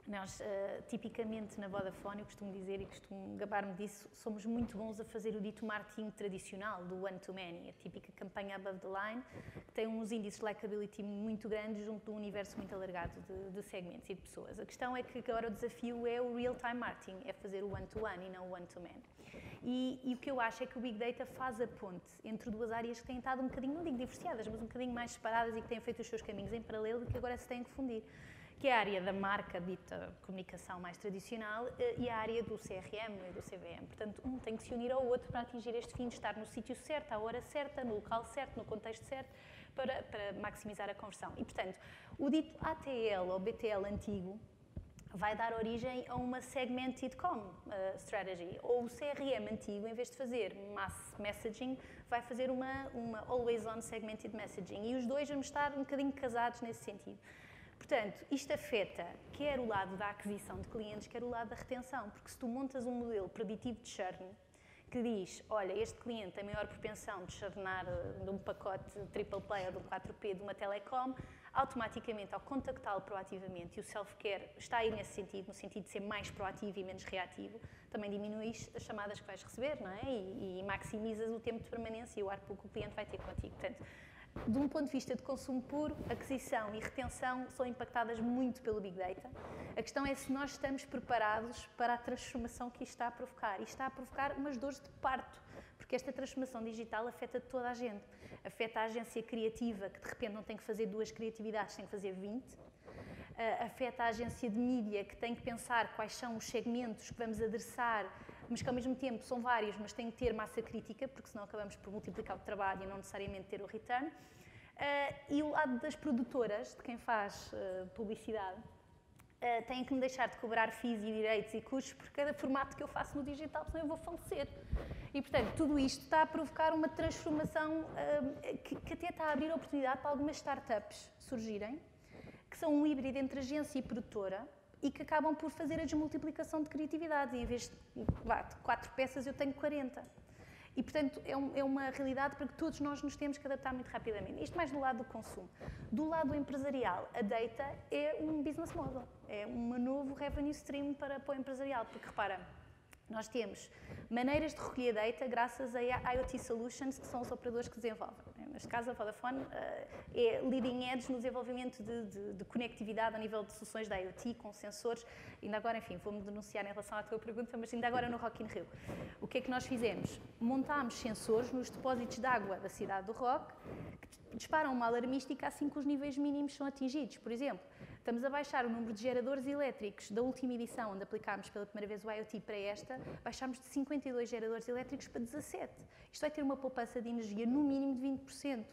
[SPEAKER 5] Nós, tipicamente na Vodafone, eu costumo dizer e costumo gabar-me disso, somos muito bons a fazer o dito marketing tradicional, do one-to-many, a típica campanha above the line, que tem uns índices de likability muito grandes junto de um universo muito alargado de segmentos e de pessoas. A questão é que agora o desafio é o real-time marketing, é fazer o one-to-one e não o one-to-many. E o que eu acho é que o Big Data faz a ponte entre 2 áreas que têm estado um bocadinho, não digo divorciadas, mas um bocadinho mais separadas e que têm feito os seus caminhos em paralelo e que agora se têm que fundir, que é a área da marca, dita comunicação mais tradicional, e a área do CRM e do CVM. Portanto, um tem que se unir ao outro para atingir este fim de estar no sítio certo, à hora certa, no local certo, no contexto certo, para maximizar a conversão. E, portanto, o dito ATL ou BTL antigo vai dar origem a uma segmented com strategy, ou o CRM antigo, em vez de fazer mass messaging, vai fazer uma always on segmented messaging. E os dois vamos estar um bocadinho casados nesse sentido. Portanto, isto afeta quer o lado da aquisição de clientes, quer o lado da retenção, porque se tu montas um modelo preditivo de churn, que diz, olha, este cliente tem maior propensão de churnar de um pacote triple play ou de um 4P de uma telecom, automaticamente, ao contactá-lo proativamente, e o self-care está aí nesse sentido, no sentido de ser mais proativo e menos reativo, também diminuis as chamadas que vais receber, não é? E maximizas o tempo de permanência e o ARPU que o cliente vai ter contigo. Portanto, de um ponto de vista de consumo puro, aquisição e retenção são impactadas muito pelo Big Data. A questão é se nós estamos preparados para a transformação que isto está a provocar. E está a provocar umas dores de parto, porque esta transformação digital afeta toda a gente. Afeta a agência criativa, que de repente não tem que fazer 2 criatividades, tem que fazer 20. Afeta a agência de mídia, que tem que pensar quais são os segmentos que vamos adressar, mas que ao mesmo tempo são vários, mas têm que ter massa crítica, porque senão acabamos por multiplicar o trabalho e não necessariamente ter o return. E o lado das produtoras, de quem faz publicidade, têm que me deixar de cobrar fees e direitos e custos por cada formato que eu faço no digital, senão eu vou falecer. E, portanto, tudo isto está a provocar uma transformação que até está a abrir oportunidade para algumas startups surgirem, que são um híbrido entre agência e produtora, e que acabam por fazer a desmultiplicação de criatividade. E em vez de 4 peças, eu tenho 40. E, portanto, é uma realidade para que todos nós nos temos que adaptar muito rapidamente. Isto mais do lado do consumo. Do lado empresarial, a data é um business model. É um novo revenue stream para o empresarial. Porque, repara, nós temos maneiras de recolher data graças a IoT Solutions, que são os operadores que desenvolvem. Neste caso, a Vodafone é leading edge no desenvolvimento de conectividade a nível de soluções da IoT, com sensores. Ainda agora, enfim, vou-me denunciar em relação à tua pergunta, mas ainda agora no Rock in Rio. O que é que nós fizemos? Montámos sensores nos depósitos de água da cidade do Rock, que disparam uma alarmística assim que os níveis mínimos são atingidos. Por exemplo, estamos a baixar o número de geradores elétricos da última edição, onde aplicámos pela primeira vez o IoT para esta, baixámos de 52 geradores elétricos para 17. Isto vai ter uma poupança de energia no mínimo de 20%.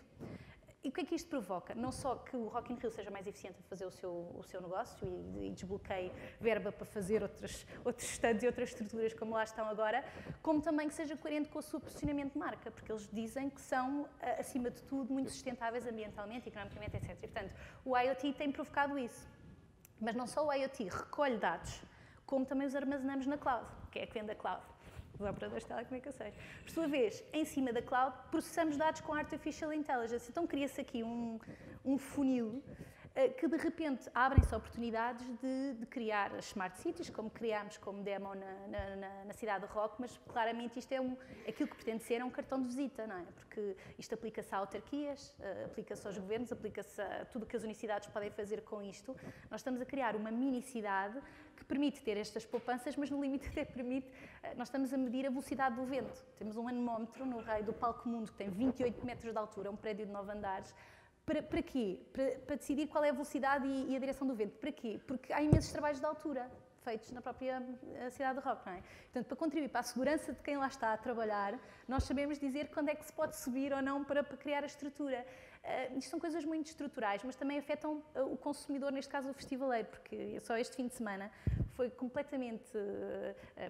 [SPEAKER 5] E o que é que isto provoca? Não só que o Rock in Rio seja mais eficiente a fazer o seu negócio e desbloqueie verba para fazer outros stands e outras estruturas como lá estão agora, como também que seja coerente com o seu posicionamento de marca, porque eles dizem que são, acima de tudo, muito sustentáveis ambientalmente, economicamente, etc. E, portanto, o IoT tem provocado isso. Mas não só o IoT recolhe dados, como também os armazenamos na cloud, que é a que vende a cloud. os operadores de telecomunicações. Por sua vez, em cima da cloud, processamos dados com Artificial Intelligence. Então cria-se aqui um funil que de repente abrem-se oportunidades de criar as Smart Cities, como criámos como demo na cidade de Roque, mas claramente isto aquilo que pretende ser um cartão de visita, não é? Porque isto aplica-se a autarquias, aplica-se aos governos, aplica-se a tudo o que as universidades podem fazer com isto. Nós estamos a criar uma mini-cidade que permite ter estas poupanças, mas no limite até permite, nós estamos a medir a velocidade do vento. Temos um anemómetro no raio do Palco Mundo, que tem 28 metros de altura, um prédio de 9 andares. Para quê? Para decidir qual é a velocidade e a direção do vento. Para quê? Porque há imensos trabalhos de altura feitos na própria cidade de Roque, não é? Portanto, para contribuir para a segurança de quem lá está a trabalhar, nós sabemos dizer quando é que se pode subir ou não para criar a estrutura. Isto são coisas muito estruturais, mas também afetam o consumidor, neste caso o festivaleiro, porque só este fim de semana foi completamente...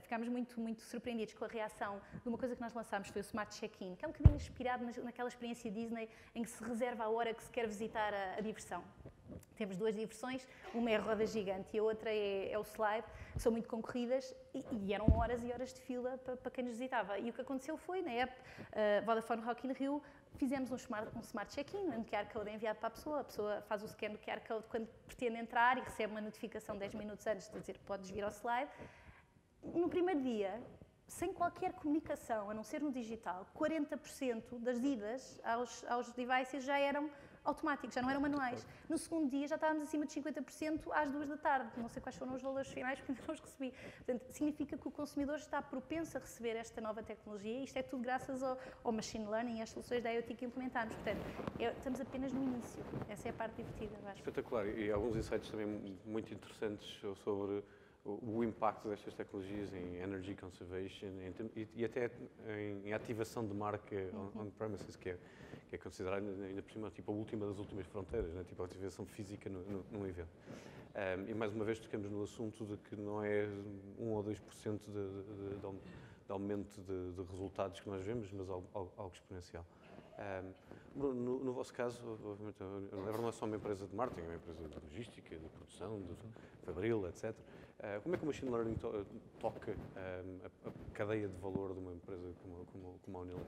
[SPEAKER 5] ficámos muito surpreendidos com a reação de uma coisa que nós lançámos, foi o Smart Check-in, que é um bocadinho inspirado naquela experiência Disney em que se reserva a hora que se quer visitar a diversão. Temos duas diversões, uma é a roda gigante e a outra é o slide, que são muito concorridas e eram horas e horas de fila para quem nos visitava. E o que aconteceu foi, na app Vodafone Rock in Rio, fizemos um smart check-in, um QR Code é enviado para a pessoa faz o scan do QR Code quando pretende entrar e recebe uma notificação 10 minutos antes de dizer podes vir ao slide. No primeiro dia, sem qualquer comunicação, a não ser no digital, 40% das idas aos devices já eram automáticos, já não eram manuais. No segundo dia já estávamos acima de 50% às 2 da tarde. Não sei quais foram os valores finais, porque não os recebi. Portanto, significa que o consumidor está propenso a receber esta nova tecnologia e isto é tudo graças ao machine learning e às soluções da IoT que implementámos. Portanto, estamos apenas no início. Essa é a parte divertida, eu acho.
[SPEAKER 4] Espetacular. E alguns insights também muito interessantes sobre o impacto destas tecnologias em energy conservation e até em ativação de marca on-premises, que é considerada ainda por cima tipo, a última das últimas fronteiras, né? Tipo a ativação física num evento. E mais uma vez tocamos no assunto de que não é 1 ou 2% de aumento de resultados que nós vemos, mas algo exponencial. No vosso caso, obviamente, a Unilever não é só uma empresa de marketing, é uma empresa de logística, de produção, de fabril, etc. Como é que o machine learning toca a cadeia de valor de uma empresa como a Unilever?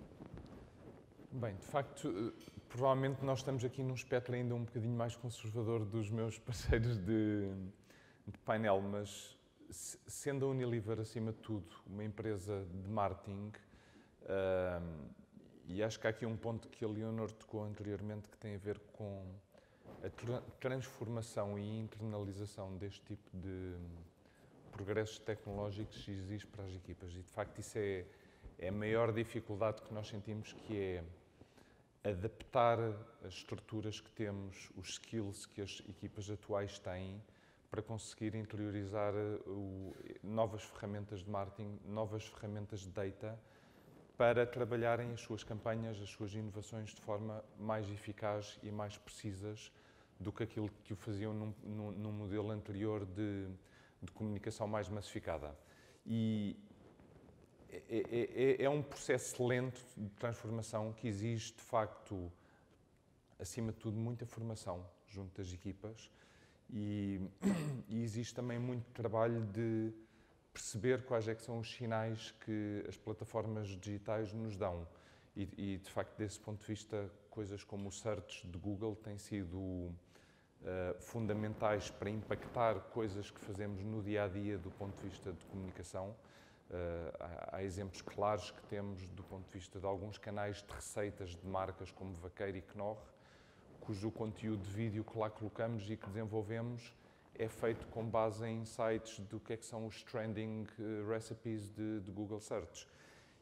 [SPEAKER 8] Bem, de facto, provavelmente nós estamos aqui num espectro ainda um bocadinho mais conservador dos meus parceiros de painel, mas sendo a Unilever, acima de tudo, uma empresa de marketing, e acho que há aqui um ponto que a Leonor tocou anteriormente que tem a ver com a transformação e internalização deste tipo de progressos tecnológicos que existe para as equipas. E, de facto, isso é a maior dificuldade que nós sentimos, que é adaptar as estruturas que temos, os skills que as equipas atuais têm, para conseguir interiorizar novas ferramentas de marketing, novas ferramentas de data, para trabalharem as suas campanhas, as suas inovações de forma mais eficaz e mais precisas do que aquilo que o faziam num modelo anterior de comunicação mais massificada. E é um processo lento de transformação que exige, de facto, acima de tudo, muita formação junto das equipas e existe também muito trabalho de perceber quais é que são os sinais que as plataformas digitais nos dão. E de facto, desse ponto de vista, coisas como o search de Google têm sido fundamentais para impactar coisas que fazemos no dia-a-dia do ponto de vista de comunicação. Há exemplos claros que temos do ponto de vista de alguns canais de receitas de marcas como Vaqueiro e Knorr, cujo conteúdo de vídeo que lá colocamos e que desenvolvemos é feito com base em insights do que é que são os trending recipes de Google Search.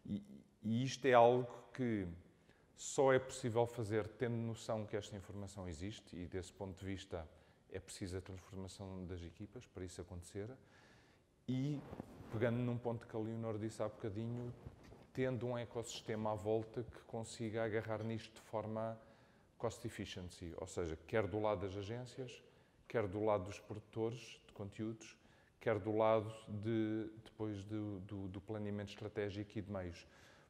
[SPEAKER 8] E isto é algo que só é possível fazer tendo noção que esta informação existe e, desse ponto de vista, é preciso a transformação das equipas para isso acontecer. E, pegando num ponto que a Leonor disse há bocadinho, tendo um ecossistema à volta que consiga agarrar nisto de forma cost efficiency, ou seja, quer do lado das agências, quer do lado dos produtores de conteúdos, quer do lado depois do planeamento estratégico e de meios.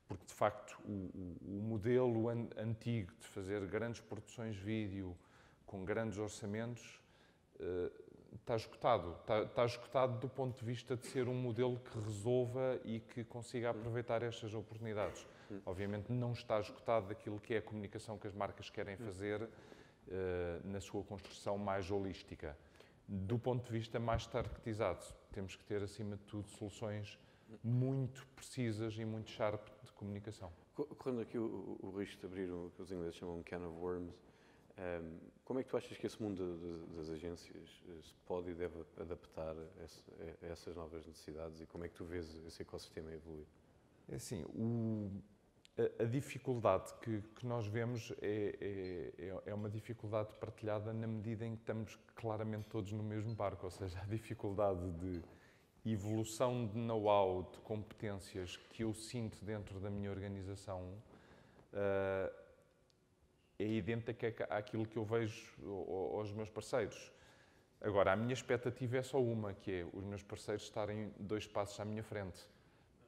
[SPEAKER 8] Porque, de facto, o modelo antigo de fazer grandes produções de vídeo com grandes orçamentos está esgotado. Está esgotado do ponto de vista de ser um modelo que resolva e que consiga aproveitar estas oportunidades. Obviamente não está esgotado daquilo que é a comunicação que as marcas querem fazer na sua construção mais holística. Do ponto de vista mais targetizado, temos que ter, acima de tudo, soluções muito precisas e muito sharp de comunicação.
[SPEAKER 4] Correndo aqui o risco de abrir o que os ingleses chamam um can of worms, como é que tu achas que esse mundo das agências se pode e deve adaptar a essas novas necessidades e como é que tu vês esse ecossistema evoluir?
[SPEAKER 8] É assim, a dificuldade que nós vemos é uma dificuldade partilhada na medida em que estamos claramente todos no mesmo barco, ou seja, a dificuldade de evolução de know-how, de competências que eu sinto dentro da minha organização é idêntica àquilo que eu vejo aos meus parceiros. Agora, a minha expectativa é só uma, que é os meus parceiros estarem 2 passos à minha frente.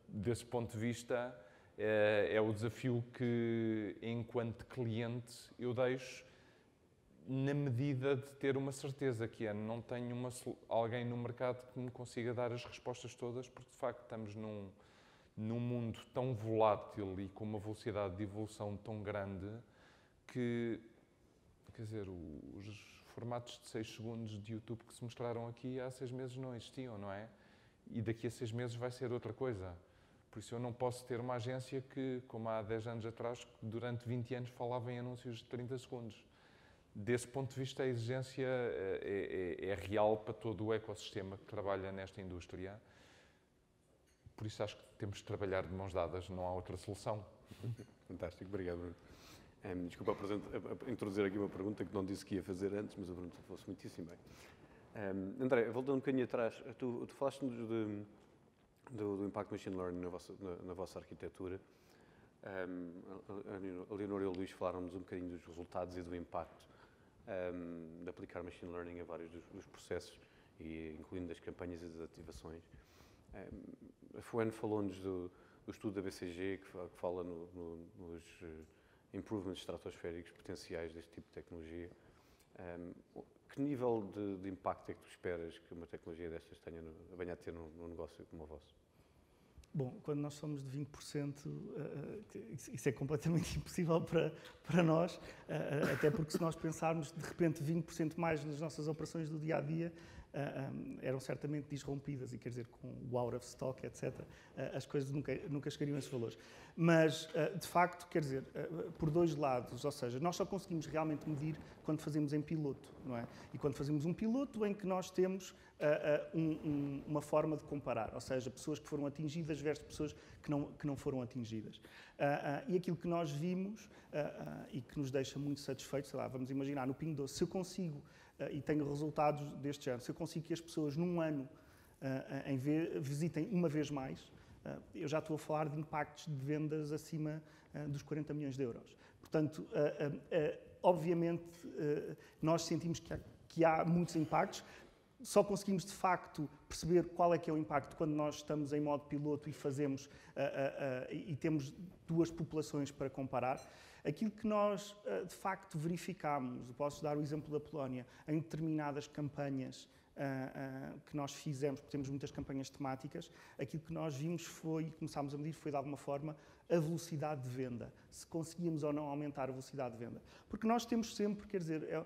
[SPEAKER 8] Desse ponto de vista, é o desafio que, enquanto cliente, eu deixo na medida de ter uma certeza, que é não tenho alguém no mercado que me consiga dar as respostas todas, porque de facto estamos num mundo tão volátil e com uma velocidade de evolução tão grande que, quer dizer, os formatos de 6 segundos de YouTube que se mostraram aqui há 6 meses não existiam, não é? E daqui a 6 meses vai ser outra coisa. Por isso eu não posso ter uma agência que, como há 10 anos atrás, durante 20 anos falava em anúncios de 30 segundos. Desse ponto de vista, a exigência é real para todo o ecossistema que trabalha nesta indústria. Por isso acho que temos de trabalhar de mãos dadas, não há outra solução.
[SPEAKER 4] Fantástico, obrigado, Bruno. Desculpa introduzir aqui uma pergunta que não disse que ia fazer antes, mas a pergunta fosse muitíssimo bem. André, voltando um bocadinho atrás, tu falaste-nos do impacto machine learning na vossa arquitetura. A Leonor e o Luís falaram-nos um bocadinho dos resultados e do impacto de aplicar machine learning a vários dos processos, e incluindo as campanhas e das ativações. A Fuane falou-nos do estudo da BCG, que fala nos improvements estratosféricos potenciais deste tipo de tecnologia. Que nível de impacto é que tu esperas que uma tecnologia destas venha a ter num negócio como o vosso?
[SPEAKER 7] Bom, quando nós somos de 20%, isso é completamente impossível para nós, até porque se nós pensarmos de repente 20% mais nas nossas operações do dia-a-dia, eram certamente disrompidas, e quer dizer, com o out of stock, etc., as coisas nunca chegariam a esses valores. Mas, de facto, quer dizer, por 2 lados, ou seja, nós só conseguimos realmente medir quando fazemos em piloto, não é? E quando fazemos um piloto em que nós temos uma forma de comparar, ou seja, pessoas que foram atingidas versus pessoas que não foram atingidas. E aquilo que nós vimos e que nos deixa muito satisfeitos, sei lá, vamos imaginar, no Pingo Doce, se eu consigo, e tenho resultados deste género, se eu consigo que as pessoas num ano visitem uma vez mais, eu já estou a falar de impactos de vendas acima dos 40 milhões de euros. Portanto, obviamente, nós sentimos que há muitos impactos. Só conseguimos, de facto, perceber qual é que é o impacto quando nós estamos em modo piloto e fazemos e temos 2 populações para comparar. Aquilo que nós, de facto, verificámos, posso dar o exemplo da Polónia, em determinadas campanhas que nós fizemos, porque temos muitas campanhas temáticas, aquilo que nós vimos começámos a medir, foi de alguma forma a velocidade de venda, se conseguíamos ou não aumentar a velocidade de venda. Porque nós temos sempre, quer dizer,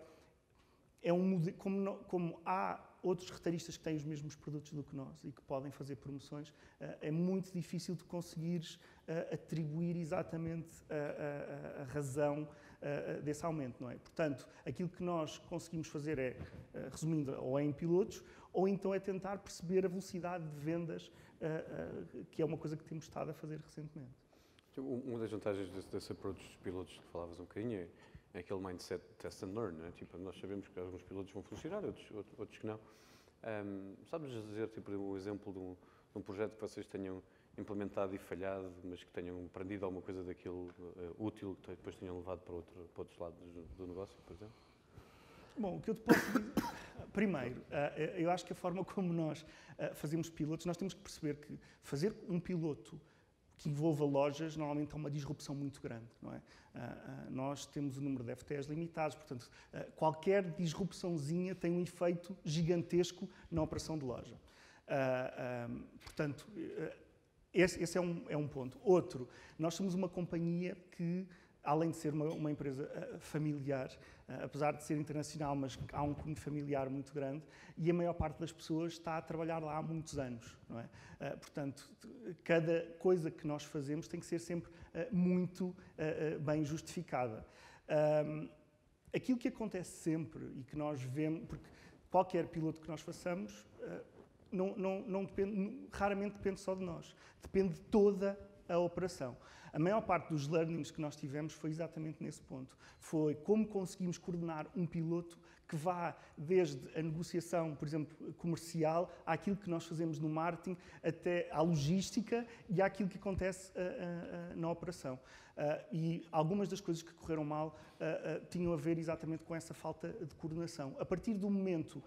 [SPEAKER 7] como há outros retalhistas que têm os mesmos produtos do que nós e que podem fazer promoções, é muito difícil de conseguires atribuir exatamente a razão desse aumento, não é? Portanto, aquilo que nós conseguimos fazer é, resumindo, ou é em pilotos, ou então é tentar perceber a velocidade de vendas, que é uma coisa que temos estado a fazer recentemente.
[SPEAKER 4] Uma das vantagens desse approach dos pilotos que falavas um bocadinho é aquele mindset test and learn, né? Tipo, nós sabemos que alguns pilotos vão funcionar, outros que não. Sabes dizer, tipo, um exemplo de um projeto que vocês tenham implementado e falhado, mas que tenham aprendido alguma coisa daquilo útil, que depois tenham levado para outros lados do negócio, por exemplo?
[SPEAKER 7] Bom, o que eu te posso dizer... Primeiro, eu acho que a forma como nós fazemos pilotos, nós temos que perceber que fazer um piloto que envolva lojas, normalmente é uma disrupção muito grande, não é? Nós temos o número de FTEs limitados, portanto, qualquer disrupçãozinha tem um efeito gigantesco na operação de loja. Portanto, esse é um ponto. Outro, nós somos uma companhia que, além de ser uma empresa familiar, apesar de ser internacional, mas há um cunho familiar muito grande, e a maior parte das pessoas está a trabalhar lá há muitos anos, não é? Portanto, cada coisa que nós fazemos tem que ser sempre muito bem justificada. Aquilo que acontece sempre e que nós vemos, porque qualquer piloto que nós façamos não depende, raramente depende só de nós, depende de toda a operação. A maior parte dos learnings que nós tivemos foi exatamente nesse ponto. Foi como conseguimos coordenar um piloto que vá desde a negociação, por exemplo, comercial, àquilo que nós fazemos no marketing, até à logística e àquilo que acontece na operação. E algumas das coisas que correram mal tinham a ver exatamente com essa falta de coordenação. A partir do momento,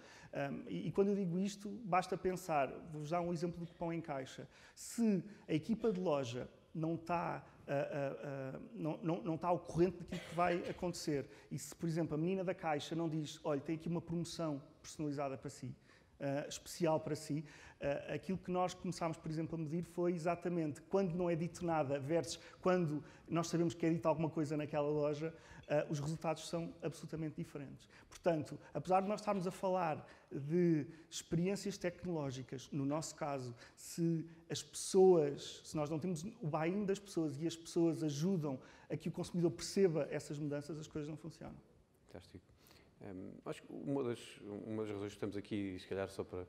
[SPEAKER 7] e quando eu digo isto, basta pensar, vou-vos dar um exemplo do cupom em caixa. Se a equipa de loja não está ao corrente daquilo que vai acontecer. E se, por exemplo, a menina da caixa não diz, olha, tem aqui uma promoção personalizada para si, especial para si, aquilo que nós começámos, por exemplo, a medir foi exatamente quando não é dito nada versus quando nós sabemos que é dito alguma coisa naquela loja, os resultados são absolutamente diferentes. Portanto, apesar de nós estarmos a falar de experiências tecnológicas, no nosso caso, se nós não temos o buy-in das pessoas e as pessoas ajudam a que o consumidor perceba essas mudanças, as coisas não funcionam.
[SPEAKER 4] Fantástico. Acho que uma das razões que estamos aqui, se calhar só para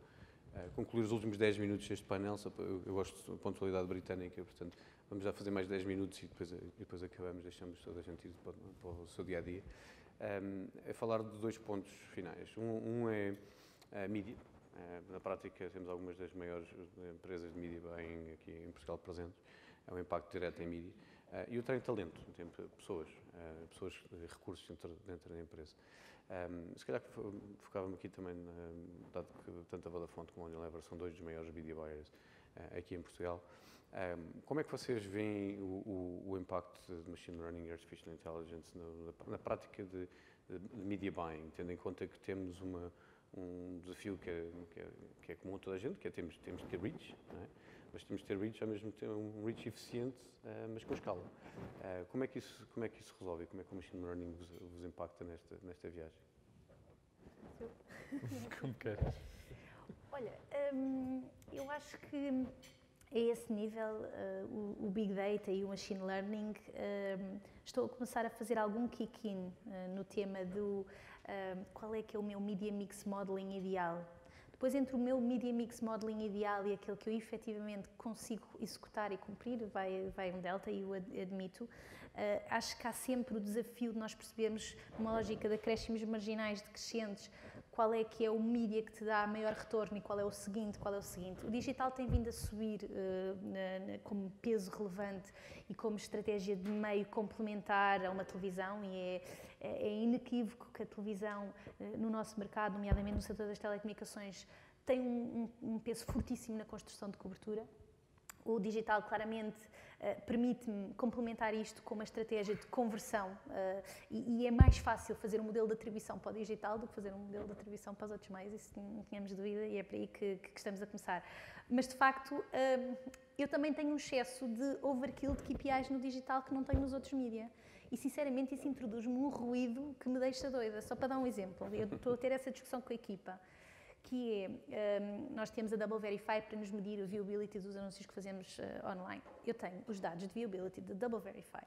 [SPEAKER 4] concluir os últimos 10 minutos deste painel, só para, eu gosto da pontualidade britânica, portanto, vamos já fazer mais 10 minutos e depois acabamos, deixamos toda a gente ir para o seu dia-a-dia. É falar de dois pontos finais. Um é a mídia. Na prática, temos algumas das maiores empresas de mídia bem aqui em Portugal presentes. É um impacto direto em mídia. E outro é em talento, tem pessoas, recursos dentro da empresa. Se calhar focava-me aqui também, dado que tanto a Vodafone como a Unilever são dois dos maiores media buyers aqui em Portugal. Como é que vocês veem o impacto de Machine Learning e Artificial Intelligence na prática de media buying, tendo em conta que temos um desafio que é comum a toda a gente, que é temos de ter reach, não é? Mas temos de ter reach, ao mesmo tempo um reach eficiente, mas com escala. Como é que isso se resolve? Como é que o Machine Learning vos impacta nesta viagem?
[SPEAKER 8] Como queres.
[SPEAKER 5] Olha, eu acho que a esse nível, o Big Data e o Machine Learning, estou a começar a fazer algum kick-in no tema do qual é que é o meu Media Mix Modeling ideal. Depois, entre o meu Media Mix Modeling ideal e aquele que eu efetivamente consigo executar e cumprir, vai um delta, e eu admito. Acho que há sempre o desafio de nós percebermos, numa lógica de acréscimos marginais decrescentes, qual é que é o mídia que te dá maior retorno e qual é o seguinte. O digital tem vindo a subir como peso relevante e como estratégia de meio complementar a uma televisão, e é inequívoco que a televisão no nosso mercado, nomeadamente no setor das telecomunicações, tem um peso fortíssimo na construção de cobertura. O digital claramente permite-me complementar isto com uma estratégia de conversão e é mais fácil fazer um modelo de atribuição para o digital do que fazer um modelo de atribuição para os outros meios, isso não tínhamos dúvida, e é por aí que estamos a começar. Mas, de facto, eu também tenho um excesso de overkill de KPIs no digital que não tenho nos outros mídia. E, sinceramente, isso introduz-me um ruído que me deixa doida. Só para dar um exemplo, eu estou a ter essa discussão com a equipa, que é, nós temos a Double Verify para nos medir a viewability dos anúncios que fazemos online. Eu tenho os dados de viewability de Double Verify,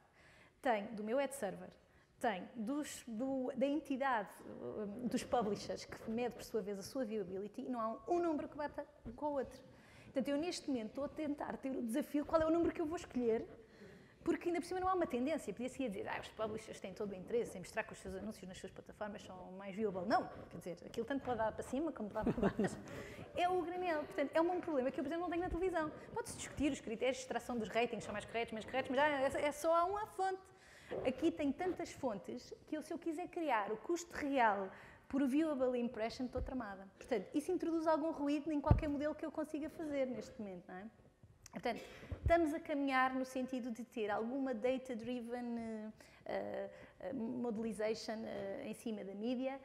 [SPEAKER 5] tenho do meu ad server, tenho da entidade dos publishers, que mede, por sua vez, a sua viewability, e não há um número que bata com o outro. Portanto, eu neste momento estou a tentar ter o desafio, qual é o número que eu vou escolher, porque ainda por cima não há uma tendência. Podia-se dizer, os publishers têm todo o interesse em mostrar que os seus anúncios nas suas plataformas são mais viewable. Não, quer dizer, aquilo tanto pode dar para cima como pode dar para baixo. É o granel. Portanto, é um problema que eu, por exemplo, não tenho na televisão. Pode-se discutir os critérios de extração dos ratings, são mais corretos, menos corretos, mas é só uma fonte. Aqui tem tantas fontes que se eu quiser criar o custo real por viewable impression, estou tramada. Portanto, isso introduz algum ruído em qualquer modelo que eu consiga fazer neste momento, não é? Portanto, estamos a caminhar no sentido de ter alguma data-driven modelization em cima da mídia.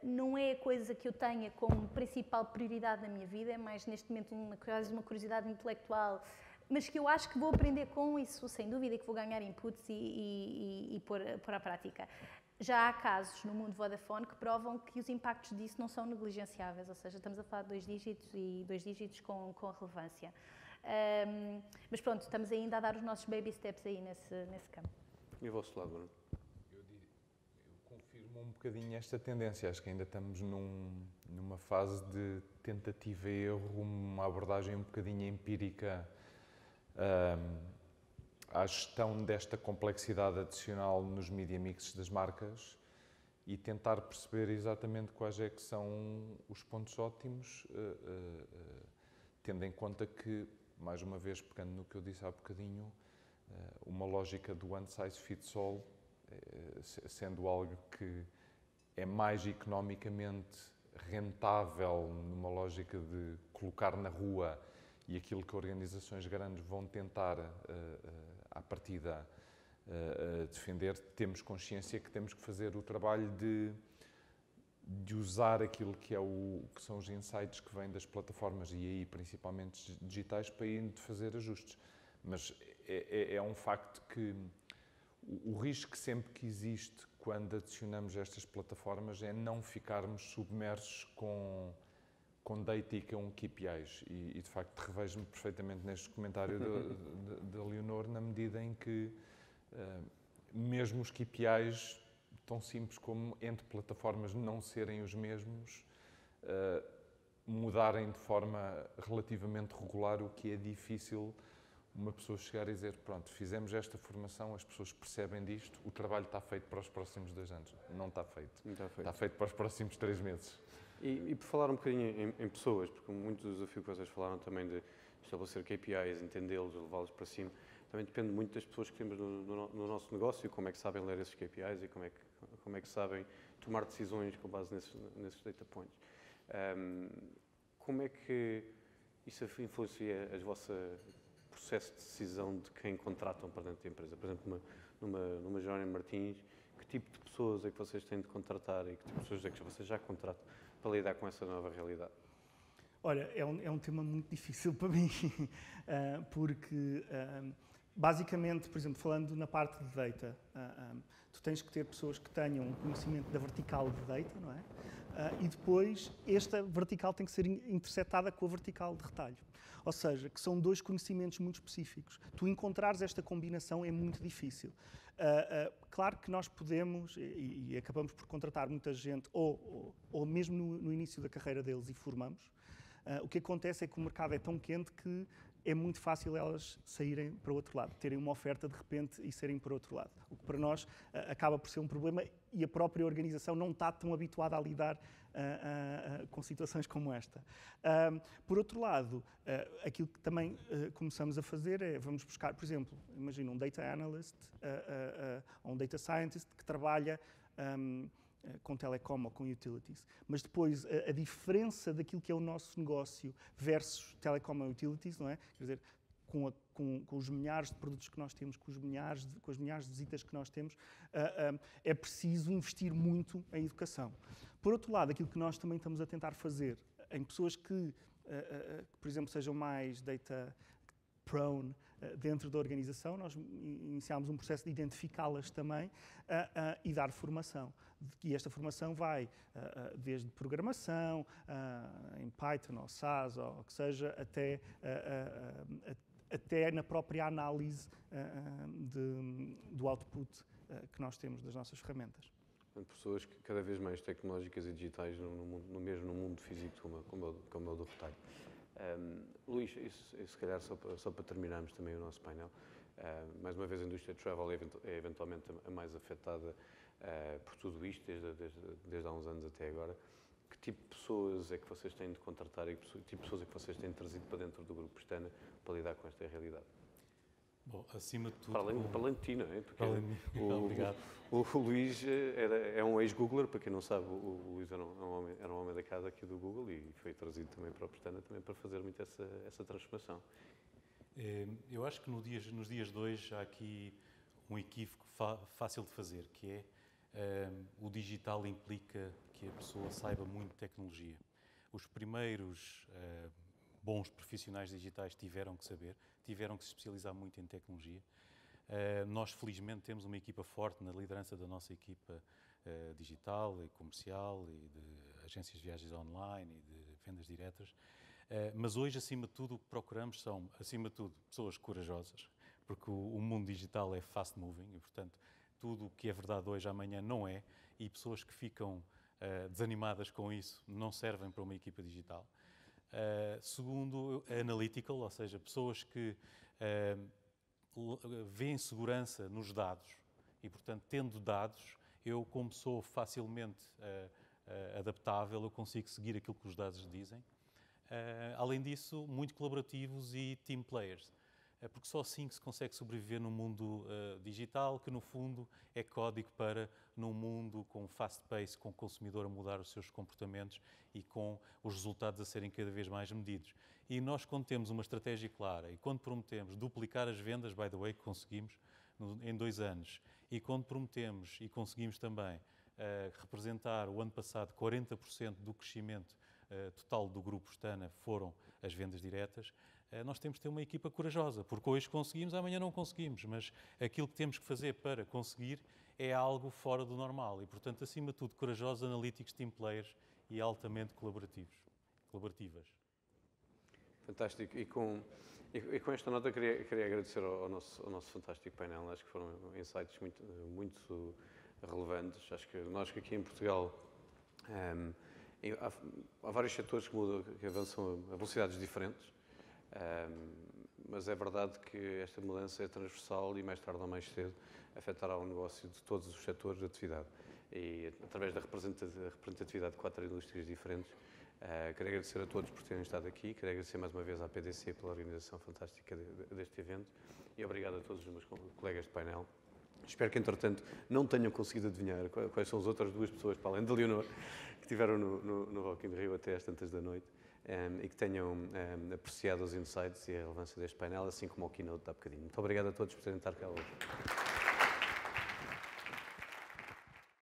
[SPEAKER 5] Não é a coisa que eu tenha como principal prioridade na minha vida, é mais neste momento uma curiosidade intelectual, mas que eu acho que vou aprender com isso, sem dúvida, e que vou ganhar inputs e pôr à prática. Já há casos no mundo Vodafone que provam que os impactos disso não são negligenciáveis, ou seja, estamos a falar de 2 dígitos e 2 dígitos com relevância. Mas pronto, estamos ainda a dar os nossos baby steps aí nesse campo.
[SPEAKER 4] E o vosso lado, Bruno?
[SPEAKER 8] Eu confirmo um bocadinho esta tendência. Acho que ainda estamos numa fase de tentativa e erro, uma abordagem um bocadinho empírica à gestão desta complexidade adicional nos media mixes das marcas e tentar perceber exatamente quais é que são os pontos ótimos, tendo em conta que, mais uma vez, pegando no que eu disse há bocadinho, uma lógica do one size fits all, sendo algo que é mais economicamente rentável numa lógica de colocar na rua e aquilo que organizações grandes vão tentar, à partida, defender, temos consciência que temos que fazer o trabalho de usar aquilo que são os insights que vêm das plataformas e aí principalmente digitais para ir fazer ajustes. Mas é um facto que o risco sempre que existe quando adicionamos estas plataformas é não ficarmos submersos com data e com KPIs. E de facto revejo-me perfeitamente neste comentário da Leonor, na medida em que mesmo os KPIs, tão simples como entre plataformas não serem os mesmos, mudarem de forma relativamente regular, o que é difícil uma pessoa chegar e dizer, pronto, fizemos esta formação, as pessoas percebem disto, o trabalho está feito para os próximos 2 anos. Não está feito. Está feito para os próximos 3 meses.
[SPEAKER 4] E por falar um bocadinho em pessoas, porque muito do desafio que vocês falaram também de estabelecer KPIs, entendê-los, levá-los para cima, também depende muito das pessoas que temos no nosso negócio, como é que sabem ler esses KPIs e como é que sabem tomar decisões com base nesses data points. Como é que isso influencia o vosso processo de decisão de quem contratam para dentro da empresa? Por exemplo, numa Jerónimo Martins, que tipo de pessoas é que vocês têm de contratar e que tipo de pessoas é que vocês já contratam para lidar com essa nova realidade?
[SPEAKER 7] Olha, é um tema muito difícil para mim, porque basicamente, por exemplo, falando na parte de data, tu tens que ter pessoas que tenham um conhecimento da vertical de data, não é? E depois esta vertical tem que ser interceptada com a vertical de retalho. Ou seja, que são 2 conhecimentos muito específicos. Tu encontrares esta combinação é muito difícil. Claro que nós podemos, e acabamos por contratar muita gente, ou mesmo no início da carreira deles e formamos, o que acontece é que o mercado é tão quente que é muito fácil elas saírem para o outro lado, terem uma oferta de repente e saírem para o outro lado. O que para nós acaba por ser um problema e a própria organização não está tão habituada a lidar com situações como esta. Por outro lado, aquilo que também começamos a fazer é, vamos buscar, por exemplo, imagina um data analyst ou um data scientist que trabalha com telecom ou com utilities. Mas depois a diferença daquilo que é o nosso negócio versus telecom ou utilities, não é? Quer dizer, com os milhares de produtos que nós temos, com as milhares de visitas que nós temos, é preciso investir muito em educação. Por outro lado, aquilo que nós também estamos a tentar fazer em pessoas que por exemplo, sejam mais data prone dentro da organização, nós iniciámos um processo de identificá-las também e dar formação. E esta formação vai desde programação, em Python ou SAS ou o que seja, até na própria análise do output que nós temos das nossas ferramentas.
[SPEAKER 4] Pessoas cada vez mais tecnológicas e digitais no mundo físico como é o do retalho. Luís, se calhar só para terminarmos também o nosso painel, mais uma vez a indústria de travel é eventualmente a mais afetada por tudo isto, desde há uns anos até agora. Que tipo de pessoas é que vocês têm de contratar e que tipo de pessoas é que vocês têm trazido para dentro do Grupo Pestana para lidar com esta realidade?
[SPEAKER 6] Bom, acima de tudo...
[SPEAKER 4] Para além de ti, não é? Porque
[SPEAKER 6] obrigado.
[SPEAKER 4] O Luís é um ex-Googler, para quem não sabe, o Luís era um homem da casa aqui do Google e foi trazido também para o Pestana também para fazer muito essa transformação.
[SPEAKER 6] Eu acho que nos dias de hoje há aqui um equívoco fácil de fazer, que é o digital implica que a pessoa saiba muito de tecnologia. Os primeiros bons profissionais digitais tiveram que saber, tiveram que se especializar muito em tecnologia. Nós, felizmente, temos uma equipa forte na liderança da nossa equipa digital e comercial e de agências de viagens online e de vendas diretas. Mas hoje, acima de tudo, o que procuramos são, acima de tudo, pessoas corajosas, porque o mundo digital é fast moving e, portanto, tudo o que é verdade hoje, amanhã não é, e pessoas que ficam desanimadas com isso não servem para uma equipa digital. Segundo, analytical, ou seja, pessoas que veem segurança nos dados e, portanto, tendo dados, eu, como sou facilmente adaptável, eu consigo seguir aquilo que os dados dizem. Além disso, muito colaborativos e team players, porque só assim que se consegue sobreviver num mundo digital, que no fundo é código para, num mundo com fast pace, com o consumidor a mudar os seus comportamentos e com os resultados a serem cada vez mais medidos. E nós, quando temos uma estratégia clara e quando prometemos duplicar as vendas, by the way, que conseguimos em 2 anos, e quando prometemos e conseguimos também representar o ano passado 40% do crescimento total do grupo Stana foram as vendas diretas, nós temos de ter uma equipa corajosa, porque hoje conseguimos, amanhã não conseguimos, mas aquilo que temos que fazer para conseguir é algo fora do normal e, portanto, acima de tudo, corajosos, analíticos, team players e altamente colaborativas.
[SPEAKER 4] Fantástico. E com esta nota queria agradecer ao nosso fantástico painel. Acho que foram insights muito relevantes. Acho que nós que aqui em Portugal há vários setores que avançam a velocidades diferentes, mas é verdade que esta mudança é transversal e mais tarde ou mais cedo afetará o negócio de todos os setores de atividade. E através da representatividade de 4 indústrias diferentes, quero agradecer a todos por terem estado aqui, quero agradecer mais uma vez à PDC pela organização fantástica deste evento e obrigado a todos os meus colegas de painel. Espero que, entretanto, não tenham conseguido adivinhar quais são as outras 2 pessoas, para além de Leonor, que estiveram no Rock in Rio até às tantas da noite e que tenham apreciado os insights e a relevância deste painel, assim como o keynote de há bocadinho. Muito obrigado a todos por terem estado cá hoje.